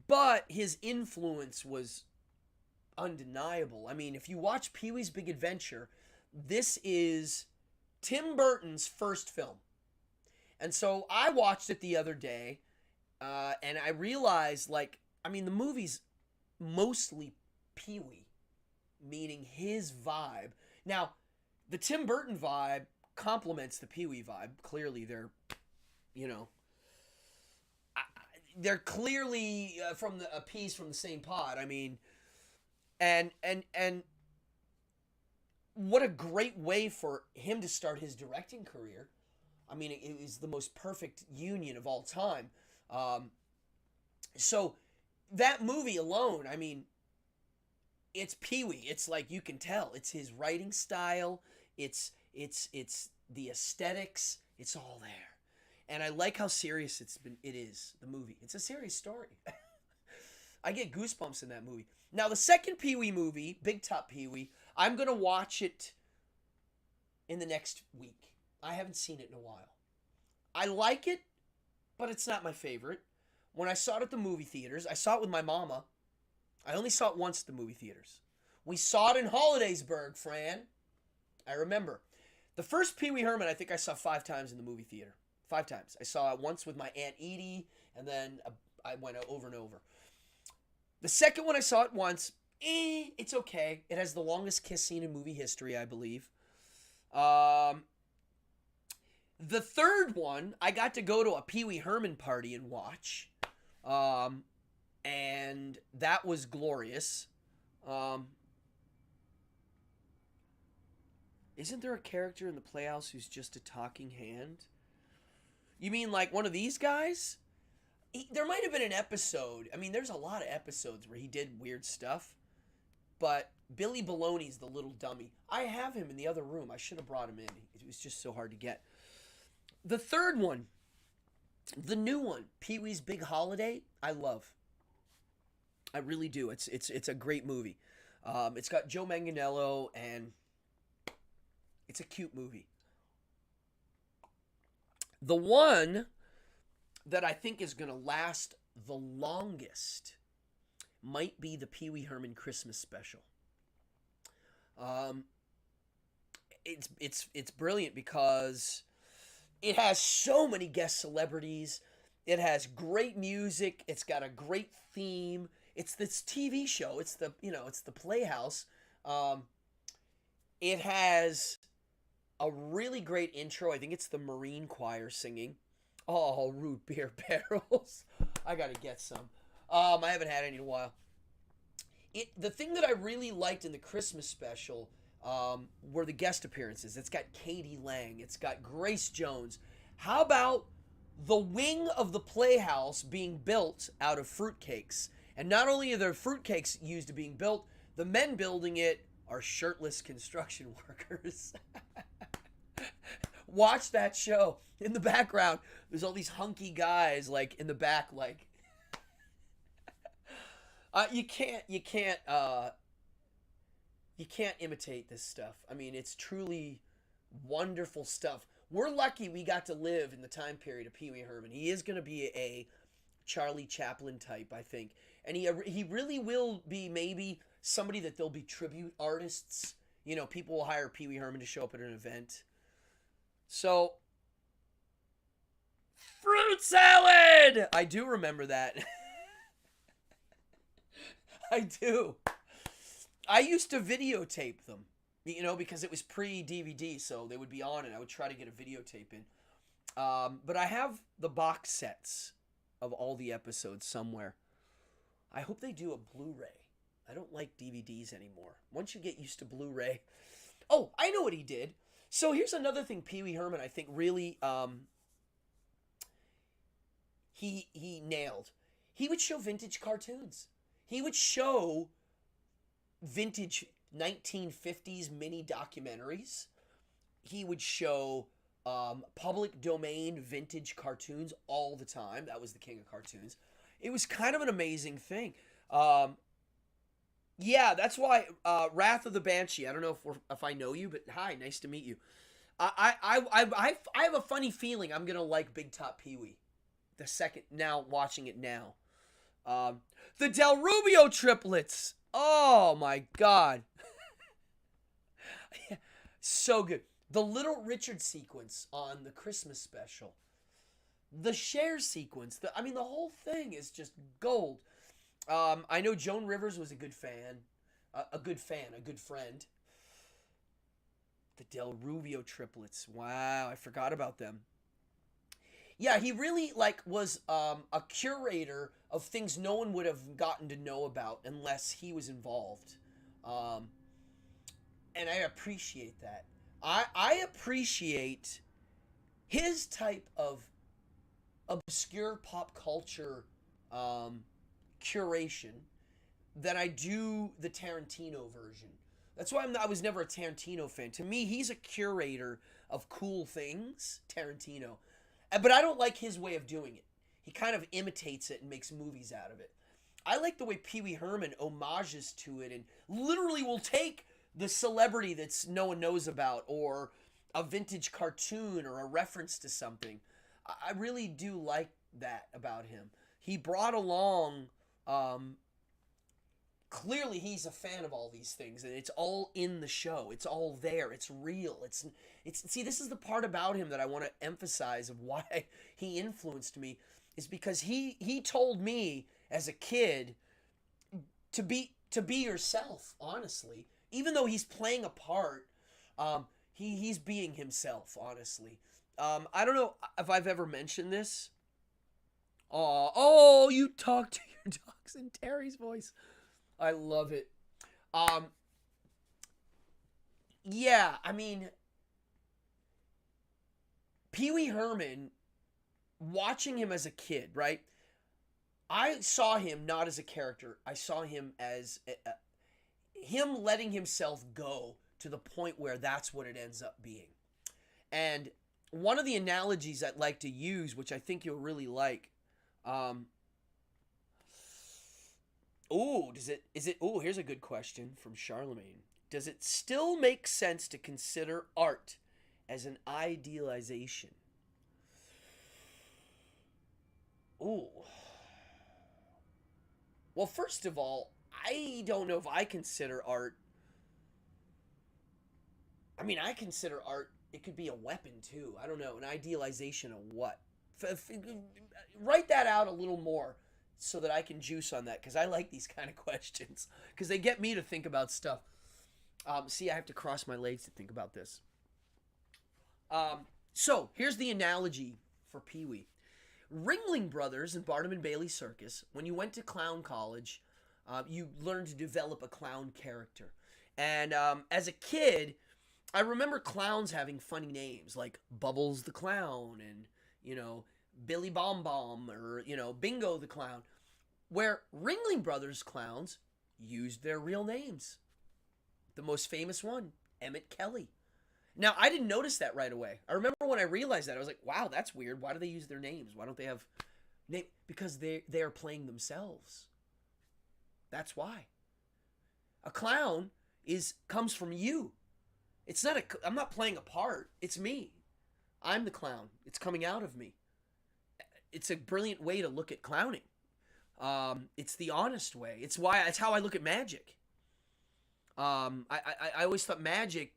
but his influence was undeniable. I mean, if you watch Pee-wee's Big Adventure, this is Tim Burton's first film. And so I watched it the other day, and I realized, like, I mean, the movie's mostly Pee-wee, meaning his vibe. Now, the Tim Burton vibe complements the Pee Wee vibe. Clearly, you know, they're clearly from a piece from the same pod. I mean, and what a great way for him to start his directing career. I mean, it was the most perfect union of all time. So that movie alone, I mean, it's Pee Wee. It's like you can tell. It's his writing style. It's the aesthetics. It's all there. And I like how serious it is, the movie. It's a serious story. I get goosebumps in that movie. Now, the second Pee Wee movie, Big Top Pee Wee, I'm going to watch it in the next week. I haven't seen it in a while. I like it, but it's not my favorite. When I saw it at the movie theaters, I saw it with my mama. I only saw it once at the movie theaters. We saw it in Hollidaysburg, Fran. I remember. The first Pee Wee Herman, I think I saw 5 times in the movie theater. 5 times. I saw it once with my Aunt Edie, and then I went over and over. The second one I saw it once. It's okay. It has the longest kiss scene in movie history, I believe. The third one, I got to go to a Pee Wee Herman party and watch. And that was glorious. Isn't there a character in the Playhouse who's just a talking hand? You mean like one of these guys? There might have been an episode. I mean, there's a lot of episodes where he did weird stuff. But Billy Baloney's the little dummy. I have him in the other room. I should have brought him in. It was just so hard to get. The third one, the new one, Pee Wee's Big Holiday, I love. I really do. It's a great movie. It's got Joe Manganiello, and it's a cute movie. The one that I think is going to last the longest might be the Pee Wee Herman Christmas special. It's brilliant because it has so many guest celebrities. It has great music. It's got a great theme. It's this TV show. It's the Playhouse. It has a really great intro. I think it's the Marine Choir singing. Oh, root beer barrels. I gotta get some. I haven't had any in a while. The thing that I really liked in the Christmas special were the guest appearances. It's got Katie Lang. It's got Grace Jones. How about the wing of the Playhouse being built out of fruitcakes? And not only are there fruitcakes used to being built, the men building it are shirtless construction workers. Watch that show. In the background, there's all these hunky guys like in the back, like you can't imitate this stuff. I mean, it's truly wonderful stuff. We're lucky we got to live in the time period of Pee Wee Herman. He is going to be a Charlie Chaplin type, I think, and he really will be maybe somebody that there'll be tribute artists. You know, people will hire Pee Wee Herman to show up at an event. So, fruit salad! I do remember that. I do. I used to videotape them, you know, because it was pre-DVD, so they would be on and I would try to get a videotape in. But I have the box sets of all the episodes somewhere. I hope they do a Blu-ray. I don't like DVDs anymore. Once you get used to Blu-ray... Oh, I know what he did. So here's another thing Pee Wee Herman, I think, really he nailed. He would show vintage cartoons. He would show vintage 1950s mini documentaries. He would show public domain vintage cartoons all the time. That was the king of cartoons. It was kind of an amazing thing. Yeah, that's why Wrath of the Banshee. I don't know if I know you, but hi, nice to meet you. I have a funny feeling I'm gonna like Big Top Pee Wee. The second now watching it now. The Del Rubio triplets. Oh my God. So good. The Little Richard sequence on the Christmas special. The Cher sequence. The whole thing is just gold. I know Joan Rivers was a good fan. A good friend. The Del Rubio triplets. Wow, I forgot about them. Yeah, he really like was a curator of things no one would have gotten to know about unless he was involved, um, and I appreciate that. I appreciate his type of obscure pop culture um, curation than I do the Tarantino version. That's why I was never a Tarantino fan. To me, he's a curator of cool things, Tarantino. But I don't like his way of doing it. He kind of imitates it and makes movies out of it. I like the way Pee Wee Herman homages to it and literally will take the celebrity that's no one knows about or a vintage cartoon or a reference to something. I really do like that about him. He brought along clearly he's a fan of all these things and it's all in the show. It's all there. It's real. It's see, this is the part about him that I want to emphasize of why he influenced me is because he told me as a kid to be yourself, honestly. Even though he's playing a part, he's being himself, honestly. I don't know if I've ever mentioned this. Oh, you talk to your dogs in Terry's voice. I love it. Yeah, I mean, Pee Wee Herman, watching him as a kid, right? I saw him not as a character. I saw him as him letting himself go to the point where that's what it ends up being. And one of the analogies I'd like to use, which I think you'll really like, here's a good question from Charlemagne. Does it still make sense to consider art as an idealization? Ooh. Well, first of all, I don't know if I consider art. I mean, I consider art, it could be a weapon too. I don't know, an idealization of what? Write that out a little more so that I can juice on that because I like these kind of questions because they get me to think about stuff. See, I have to cross my legs to think about this. So here's the analogy for Pee Wee. Ringling Brothers and Barnum and Bailey Circus, when you went to clown college, you learned to develop a clown character. And as a kid, I remember clowns having funny names like Bubbles the Clown and, Billy Bomb Bomb or, Bingo the Clown, where Ringling Brothers clowns used their real names. The most famous one, Emmett Kelly. Now, I didn't notice that right away. I remember when I realized that, I was like, wow, that's weird. Why do they use their names? Why don't they have name? Because they are playing themselves. That's why. A clown comes from you. I'm not playing a part. It's me. I'm the clown. It's coming out of me. It's a brilliant way to look at clowning. It's the honest way. It's how I look at magic. I always thought magic,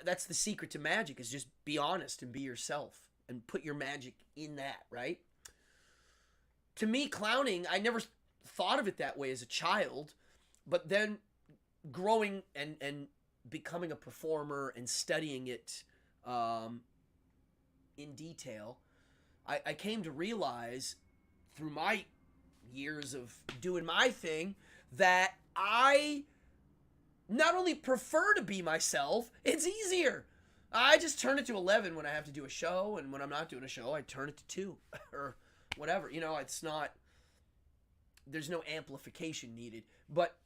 that's the secret to magic is just be honest and be yourself and put your magic in that, right? To me, clowning, I never thought of it that way as a child, but then growing and becoming a performer and studying it in detail, I came to realize through my years of doing my thing that I not only prefer to be myself, it's easier. I just turn it to 11 when I have to do a show, and when I'm not doing a show, I turn it to 2 or whatever. It's not, there's no amplification needed. But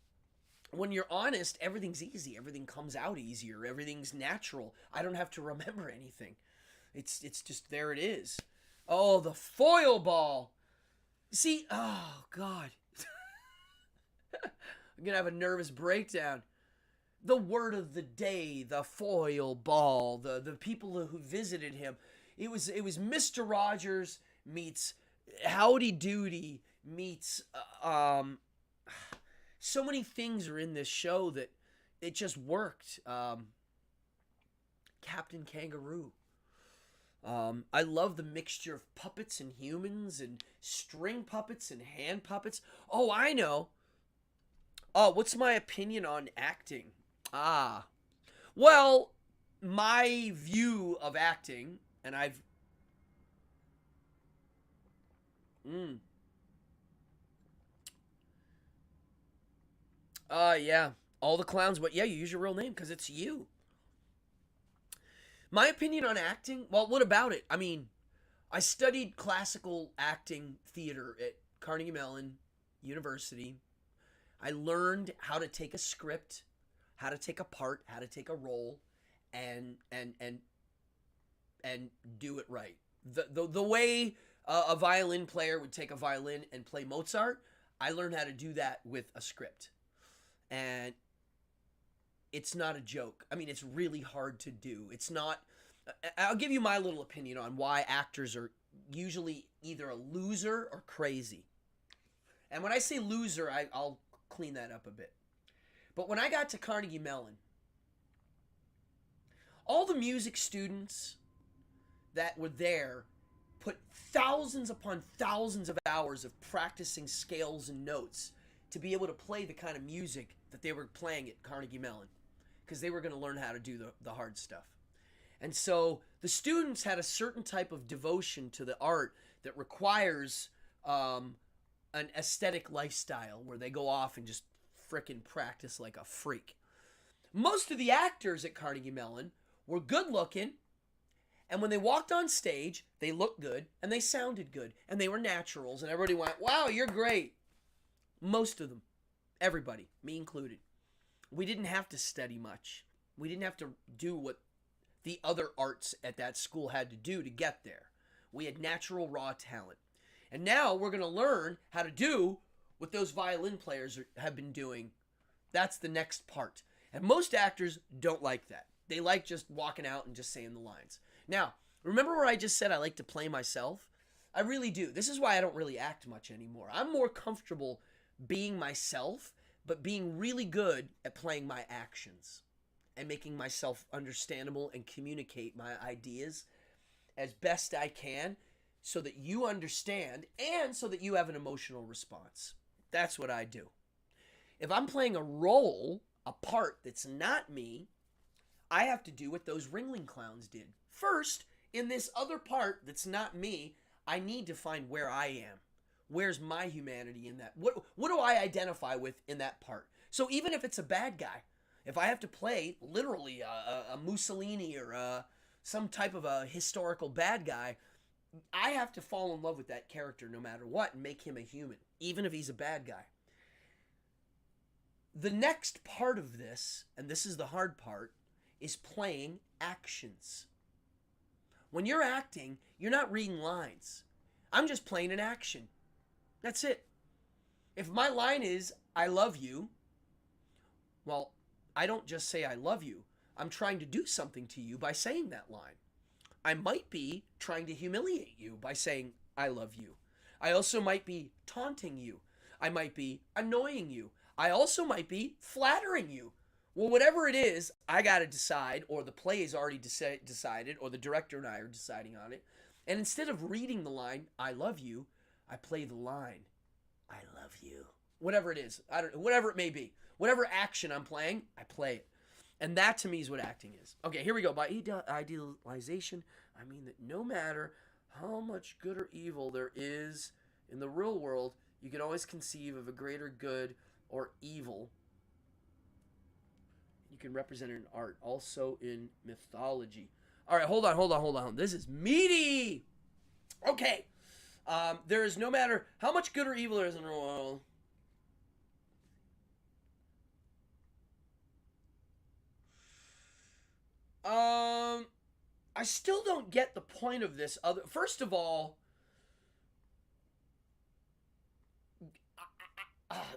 when you're honest, everything's easy. Everything comes out easier. Everything's natural. I don't have to remember anything. It's just, there it is. Oh, the foil ball. See, oh, God. I'm going to have a nervous breakdown. The word of the day, the foil ball, the people who visited him. It was Mr. Rogers meets Howdy Doody meets so many things are in this show that it just worked. Captain Kangaroo. I love the mixture of puppets and humans and string puppets and hand puppets. Oh, I know. Oh, what's my opinion on acting? Well, my view of acting, and I've mm, yeah, all the clowns, but yeah, you use your real name because it's you. My opinion on acting, well, what about it? I mean, I studied classical acting theater at Carnegie Mellon University. I learned how to take a script, how to take a part, how to take a role, and and do it right. The way a violin player would take a violin and play Mozart, I learned how to do that with a script. And it's not a joke. I mean, it's really hard to do. It's not. I'll give you my little opinion on why actors are usually either a loser or crazy. And when I say loser, I'll clean that up a bit. But when I got to Carnegie Mellon, all the music students that were there put thousands upon thousands of hours of practicing scales and notes to be able to play the kind of music that they were playing at Carnegie Mellon because they were going to learn how to do the hard stuff. And so the students had a certain type of devotion to the art that requires an aesthetic lifestyle where they go off and just frickin' practice like a freak. Most of the actors at Carnegie Mellon were good looking, and when they walked on stage, they looked good and they sounded good and they were naturals, and everybody went, "Wow, you're great." Most of them, everybody, me included. We didn't have to study much. We didn't have to do what the other arts at that school had to do to get there. We had natural raw talent. And now we're going to learn how to do what those violin players have been doing. That's the next part. And most actors don't like that. They like just walking out and just saying the lines. Now, remember where I just said I like to play myself? I really do. This is why I don't really act much anymore. I'm more comfortable being myself, but being really good at playing my actions and making myself understandable and communicate my ideas as best I can so that you understand and so that you have an emotional response. That's what I do. If I'm playing a role, a part that's not me, I have to do what those Ringling Clowns did. First, in this other part that's not me, I need to find where I am. Where's my humanity in that? What do I identify with in that part? So even if it's a bad guy, if I have to play literally a Mussolini or some type of a historical bad guy, I have to fall in love with that character no matter what and make him a human, even if he's a bad guy. The next part of this, and this is the hard part, is playing actions. When you're acting, you're not reading lines. I'm just playing an action. That's it. If my line is, "I love you," well, I don't just say "I love you." I'm trying to do something to you by saying that line. I might be trying to humiliate you by saying "I love you." I also might be taunting you. I might be annoying you. I also might be flattering you. Well, whatever it is, I got to decide, or the play is already decided, or the director and I are deciding on it. And instead of reading the line, "I love you," I play the line, "I love you." Whatever it is. I don't know, whatever it may be. Whatever action I'm playing, I play it. And that to me is what acting is. Okay, here we go. By idealization, I mean that no matter how much good or evil there is in the real world, you can always conceive of a greater good or evil. You can represent it in art, also in mythology. All right, hold on. This is meaty. Okay. There is no matter how much good or evil there is in the world. I still don't get the point of this. First of all,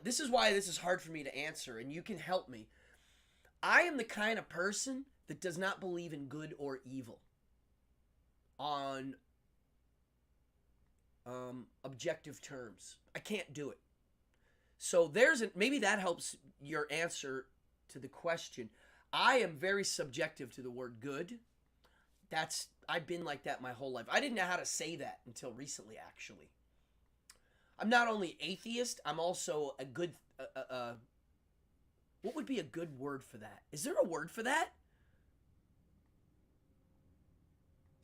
this is why this is hard for me to answer, and you can help me. I am the kind of person that does not believe in good or evil on objective terms. I can't do it. So maybe that helps your answer to the question. I am very subjective to the word good. I've been like that my whole life. I didn't know how to say that until recently, actually. I'm not only atheist, I'm also a good what would be a good word for that? Is there a word for that?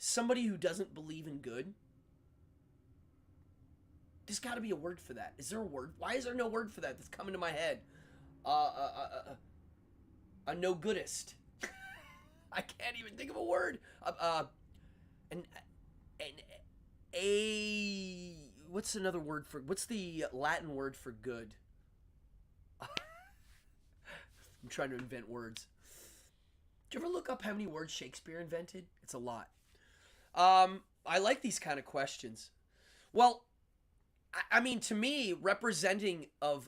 somebody who doesn't believe in good. There's got to be a word for that. Is there a word? Why is there no word for that that's coming to my head? A no goodist. I can't even think of a word. An a what's another word for? What's the Latin word for good? I'm trying to invent words. Did you ever look up how many words Shakespeare invented? It's a lot. I like these kind of questions. Well, I mean, to me, representing of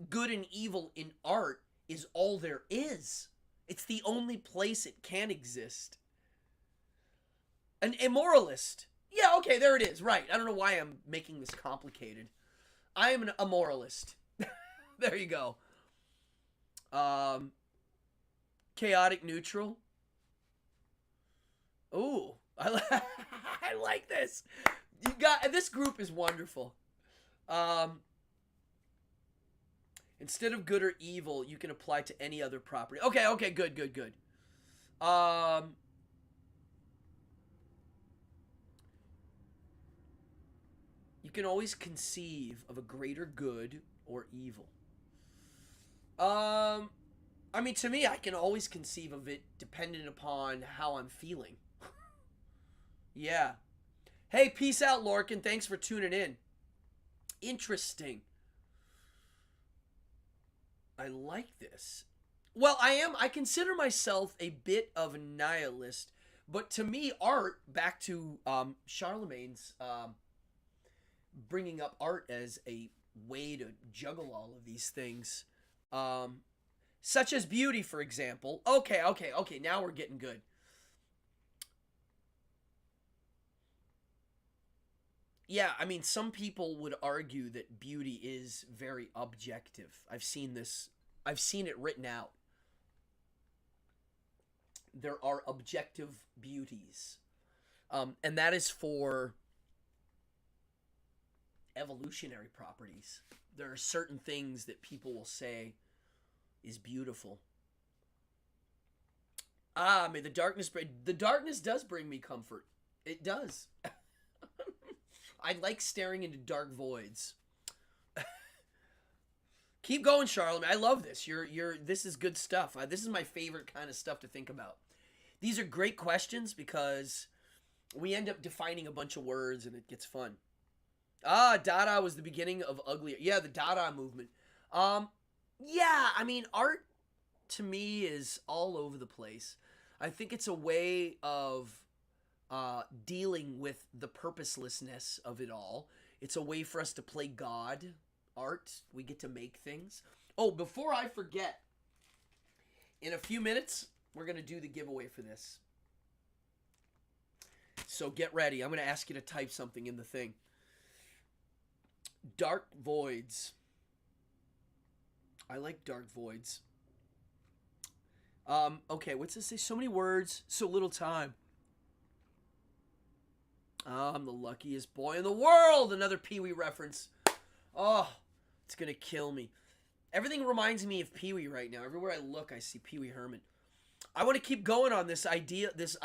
good and evil in art is all there is. It's the only place it can exist. An immoralist. Yeah, okay, there it is. Right. I don't know why I'm making this complicated. I am a moralist. There you go. Chaotic neutral. Ooh, I like this. You got this group is wonderful. Instead of good or evil, you can apply to any other property. Okay, good. You can always conceive of a greater good or evil. I mean, to me, I can always conceive of it dependent upon how I'm feeling. Yeah. Hey, peace out, Lorcan. Thanks for tuning in. Interesting. I like this. Well, I consider myself a bit of a nihilist, but to me, art, back to Charlemagne's bringing up art as a way to juggle all of these things, such as beauty, for example. Okay, now we're getting good. Yeah, I mean, some people would argue that beauty is very objective. I've seen it written out. There are objective beauties. And that is for evolutionary properties. There are certain things that people will say is beautiful. May the darkness does bring me comfort. It does. I like staring into dark voids. Keep going, Charlemagne. I love this. This is good stuff. This is my favorite kind of stuff to think about. These are great questions because we end up defining a bunch of words and it gets fun. Dada was the beginning of uglier. Yeah, the Dada movement. Yeah, I mean, art to me is all over the place. I think it's a way of dealing with the purposelessness of it all. It's a way for us to play God. Art, we get to make things. Oh, before I forget, in a few minutes, we're going to do the giveaway for this. So get ready. I'm going to ask you to type something in the thing. Dark voids. I like dark voids. Okay, what's this say? So many words, so little time. I'm the luckiest boy in the world. Another Pee-wee reference. Oh, it's going to kill me. Everything reminds me of Pee-wee right now. Everywhere I look, I see Pee-wee Herman. I want to keep going on this idea, the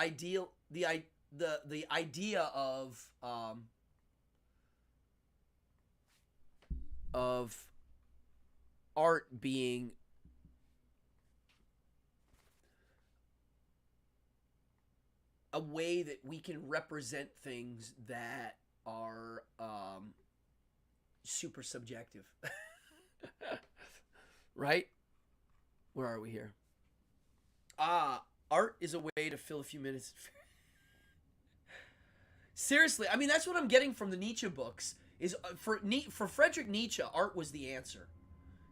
idea of art being a way that we can represent things that are super subjective. Right? Where are we here? Art is a way to fill a few minutes. Seriously, I mean, that's what I'm getting from the Nietzsche books. Is for Friedrich Nietzsche, art was the answer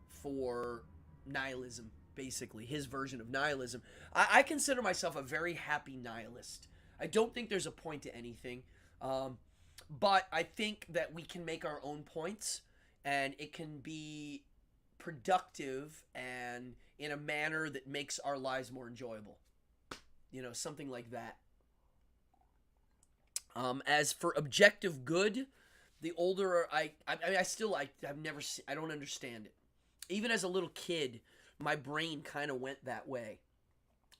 for nihilism, basically, his version of nihilism. I consider myself a very happy nihilist. I don't think there's a point to anything, but I think that we can make our own points, and it can be productive and in a manner that makes our lives more enjoyable. You know, something like that. As for objective good, the older I don't understand it. Even as a little kid, my brain kind of went that way.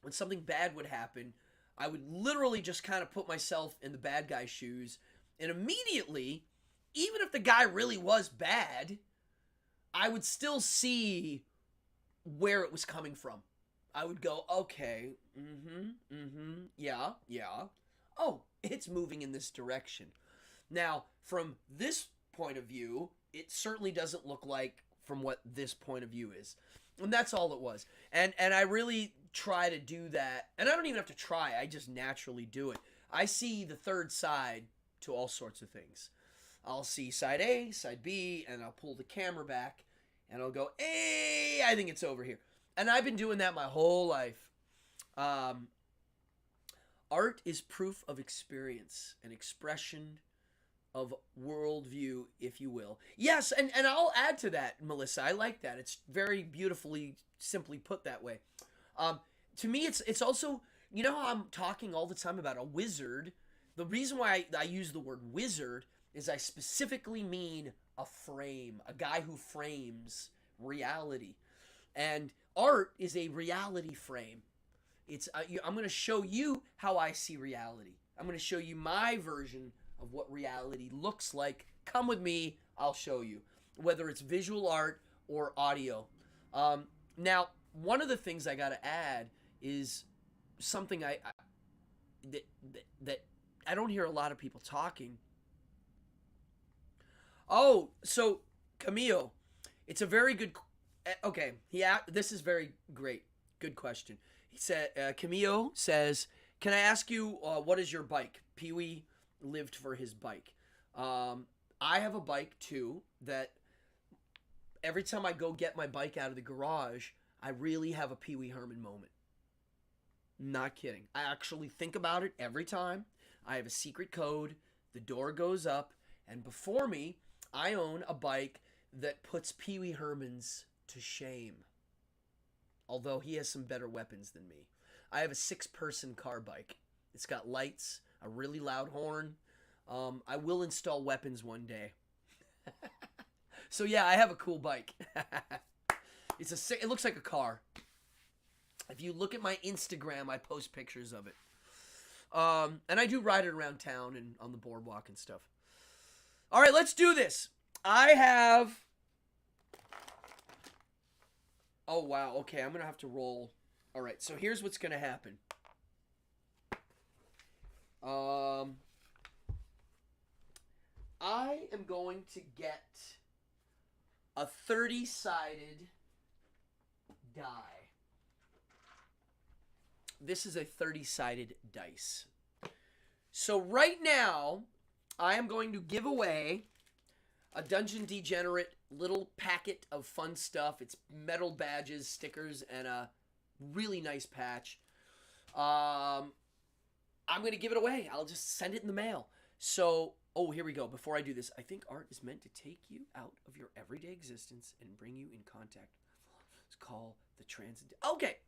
When something bad would happen, I would literally just kind of put myself in the bad guy's shoes, and immediately, even if the guy really was bad, I would still see where it was coming from. I would go, okay, yeah, yeah. Oh, it's moving in this direction. Now, from this point of view, it certainly doesn't look like from what this point of view is. And that's all it was. And I really try to do that. And I don't even have to try. I just naturally do it. I see the third side to all sorts of things. I'll see side A, side B, and I'll pull the camera back and I'll go, hey, I think it's over here. And I've been doing that my whole life. Art is proof of experience, an expression of worldview, if you will. Yes, and I'll add to that, Melissa. I like that. It's very beautifully, simply put that way. To me, it's also, you know how I'm talking all the time about a wizard? The reason why I use the word wizard is I specifically mean a frame, a guy who frames reality. And art is a reality frame. I'm going to show you how I see reality. I'm going to show you my version of what reality looks like. Come with me, I'll show you. Whether it's visual art or audio. Now, one of the things I got to add is something that I don't hear a lot of people talking. Oh, so Camille, it's a very good. Okay, this is very great. Good question. He said, Camille says, "Can I ask you what is your bike?" Pee-wee lived for his bike. I have a bike too that every time I go get my bike out of the garage, I really have a Pee-wee Herman moment. Not kidding. I actually think about it every time. I have a secret code. The door goes up, and before me, I own a bike that puts Pee-wee Herman's to shame. Although he has some better weapons than me. I have a 6-person car bike. It's got lights, a really loud horn. I will install weapons one day. So yeah, I have a cool bike. It looks like a car. If you look at my Instagram, I post pictures of it. And I do ride it around town and on the boardwalk and stuff. All right, let's do this. I have... Oh, wow. Okay, I'm going to have to roll. All right, so here's what's going to happen. I am going to get a 30-sided die. This is a 30-sided dice. So right now, I am going to give away a Dungeon Degenerate little packet of fun stuff. It's metal badges, stickers, and a really nice patch. I'm going to give it away. I'll just send it in the mail. So, oh, here we go. Before I do this, I think art is meant to take you out of your everyday existence and bring you in contact. It's called the transit. Okay.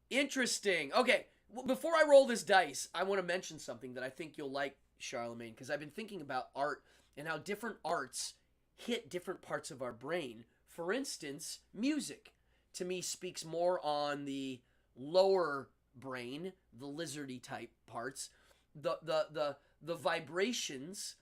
Interesting. Okay. Before I roll this dice, I want to mention something that I think you'll like, Charlemagne, because I've been thinking about art and how different arts hit different parts of our brain. For instance, music, to me, speaks more on the lower brain, the lizardy type parts. The vibrations,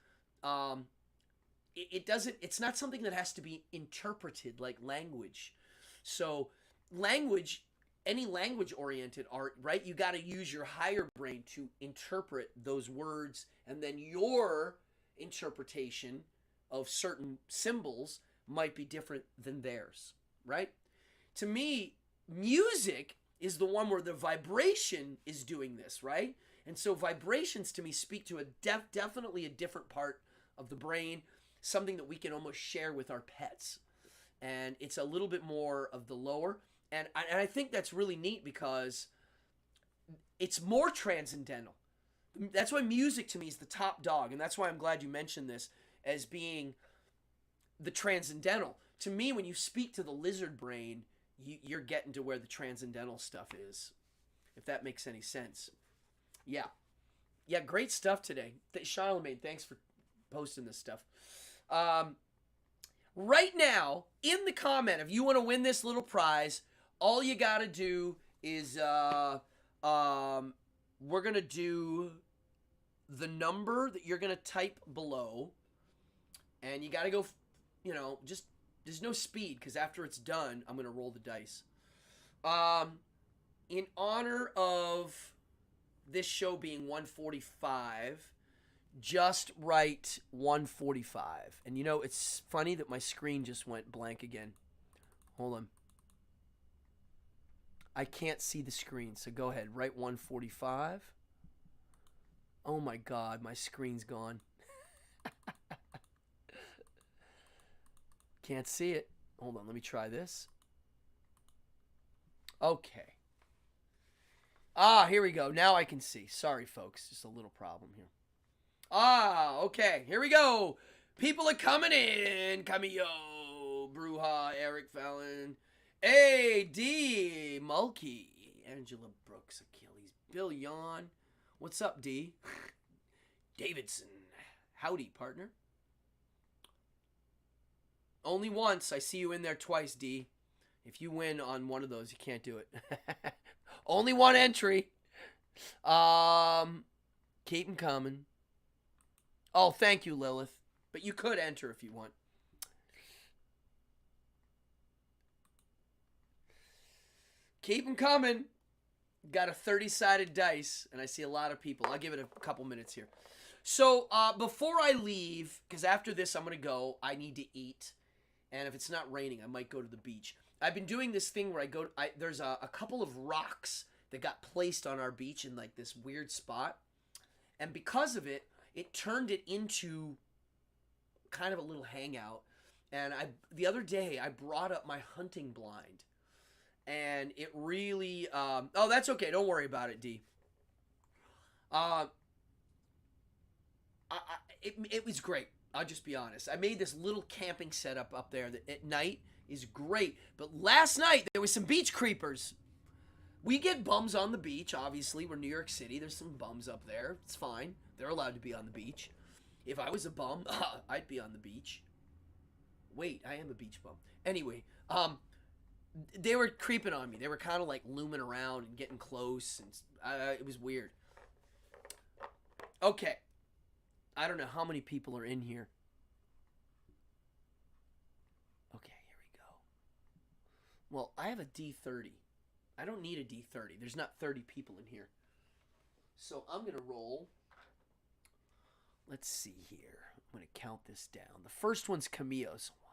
it's not something that has to be interpreted like language. So language, any language-oriented art, right? You got to use your higher brain to interpret those words, and then your interpretation of certain symbols might be different than theirs, right? To me, music is the one where the vibration is doing this, right? And so vibrations to me speak to definitely a different part of the brain, something that we can almost share with our pets. And it's a little bit more of the lower. And I think that's really neat because it's more transcendental. That's why music to me is the top dog. And that's why I'm glad you mentioned this as being the transcendental. To me, when you speak to the lizard brain, you're getting to where the transcendental stuff is, if that makes any sense. Yeah. Yeah, great stuff today. Charlemagne, thanks for posting this stuff. Right now, in the comment, if you want to win this little prize, all you got to do is we're going to do the number that you're going to type below. And you got to go, just, there's no speed because after it's done, I'm going to roll the dice. In honor of this show being 145, just write 145. And it's funny that my screen just went blank again. Hold on. I can't see the screen, so go ahead. Write 145. Oh my God, my screen's gone. Can't see it. Hold on, let me try this. Okay. Here we go. Now I can see. Sorry, folks. Just a little problem here. Okay. Here we go. People are coming in. Camillo, Bruja, Eric Fallon, A.D., Mulkey, Angela Brooks, Achilles, Bill Yon. What's up, D? Davidson. Howdy, partner. Only once. I see you in there twice, D. If you win on one of those, you can't do it. Only one entry. Keep them coming. Oh, thank you, Lilith. But you could enter if you want. Keep them coming. Got a 30-sided dice, and I see a lot of people. I'll give it a couple minutes here. So, before I leave, because after this I'm going to go, I need to eat. And if it's not raining, I might go to the beach. I've been doing this thing where there's a couple of rocks that got placed on our beach in like this weird spot. And because of it, it turned it into kind of a little hangout. And the other day, I brought up my hunting blind. And it really, oh, that's okay. Don't worry about it, D. It was great. I'll just be honest. I made this little camping setup up there that at night is great. But last night, there was some beach creepers. We get bums on the beach, obviously. We're New York City. There's some bums up there. It's fine. They're allowed to be on the beach. If I was a bum, I'd be on the beach. Wait, I am a beach bum. Anyway, they were creeping on me. They were kind of like looming around and getting close. And it was weird. Okay. I don't know how many people are in here. Okay, here we go. Well, I have a D30. I don't need a D30. There's not 30 people in here. So I'm going to roll. Let's see here. I'm going to count this down. The first one's Camillo's. 1,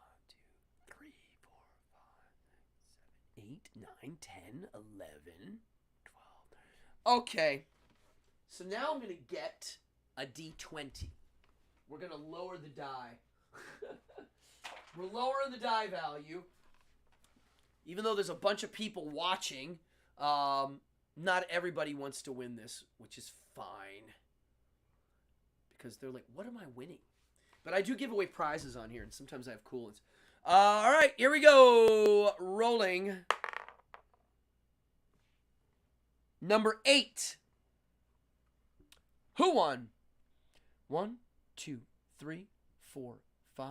2, 3, 4, 5, 6, 7, 8, 9, 10, 11, 12. Okay. So now I'm going to get a D20. We're going to lower the die. We're lowering the die value. Even though there's a bunch of people watching, not everybody wants to win this, which is fine. Because they're like, what am I winning? But I do give away prizes on here, and sometimes I have cool ones. All right, here we go. Rolling. Number 8. Who won? 1, 2, 3, 4, 5,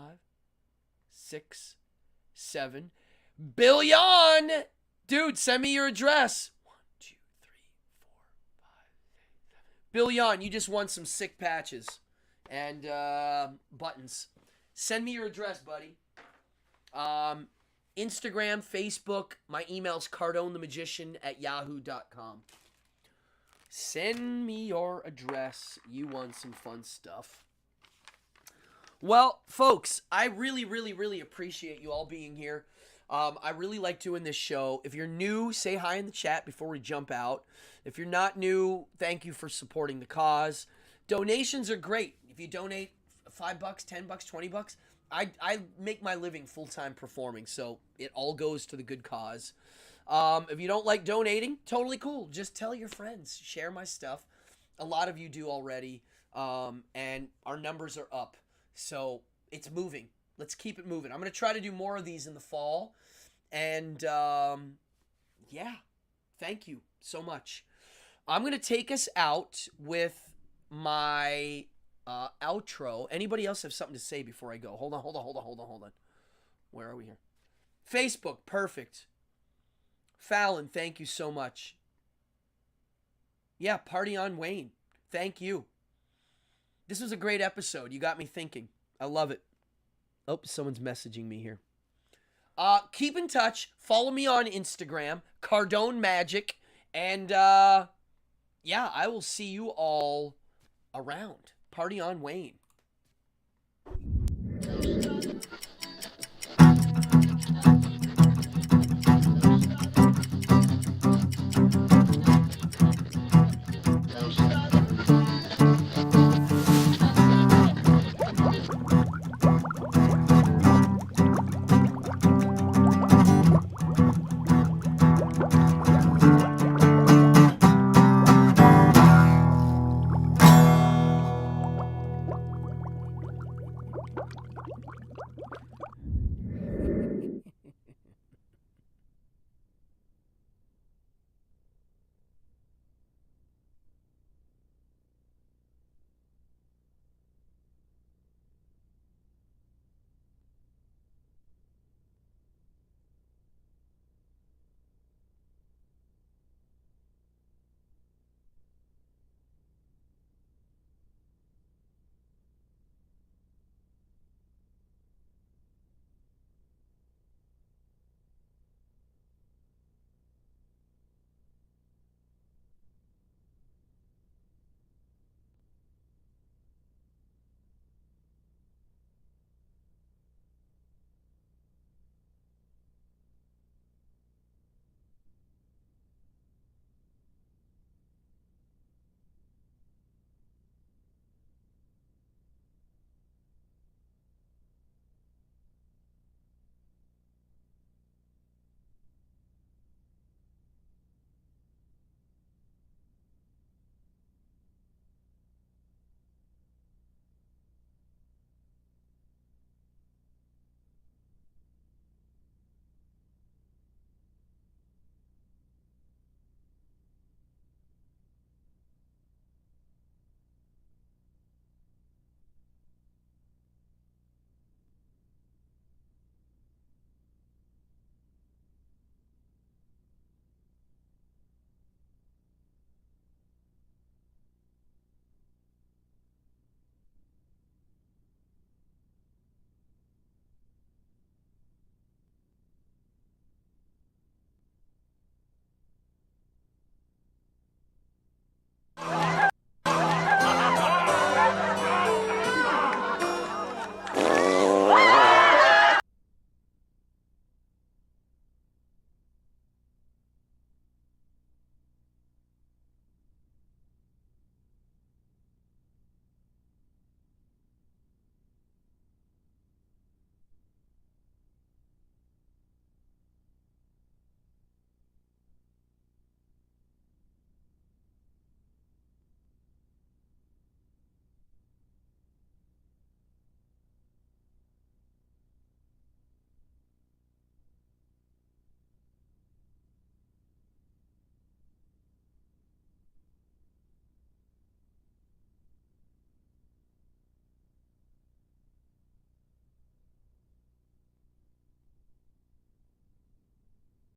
6, 7. Billion! Dude, send me your address. 1, 2, 3, 4, 5, 6, 7. Billion, you just won some sick patches and buttons. Send me your address, buddy. Instagram, Facebook. My email's cardonethemagician@yahoo.com. Send me your address. You want some fun stuff. Well, folks, I really, really, really appreciate you all being here. I really like doing this show. If you're new, say hi in the chat before we jump out. If you're not new, thank you for supporting the cause. Donations are great. If you donate $5, $10, $20, I make my living full-time performing, so it all goes to the good cause. If you don't like donating, totally cool. Just tell your friends. Share my stuff. A lot of you do already, and our numbers are up. So it's moving. Let's keep it moving. I'm going to try to do more of these in the fall. And, yeah, thank you so much. I'm going to take us out with my outro. Anybody else have something to say before I go? Hold on. Where are we here? Facebook, perfect. Fallon, thank you so much. Yeah, party on Wayne. Thank you. This was a great episode. You got me thinking. I love it. Oh, someone's messaging me here. Keep in touch. Follow me on Instagram, Cardone Magic, and yeah, I will see you all around. Party on Wayne.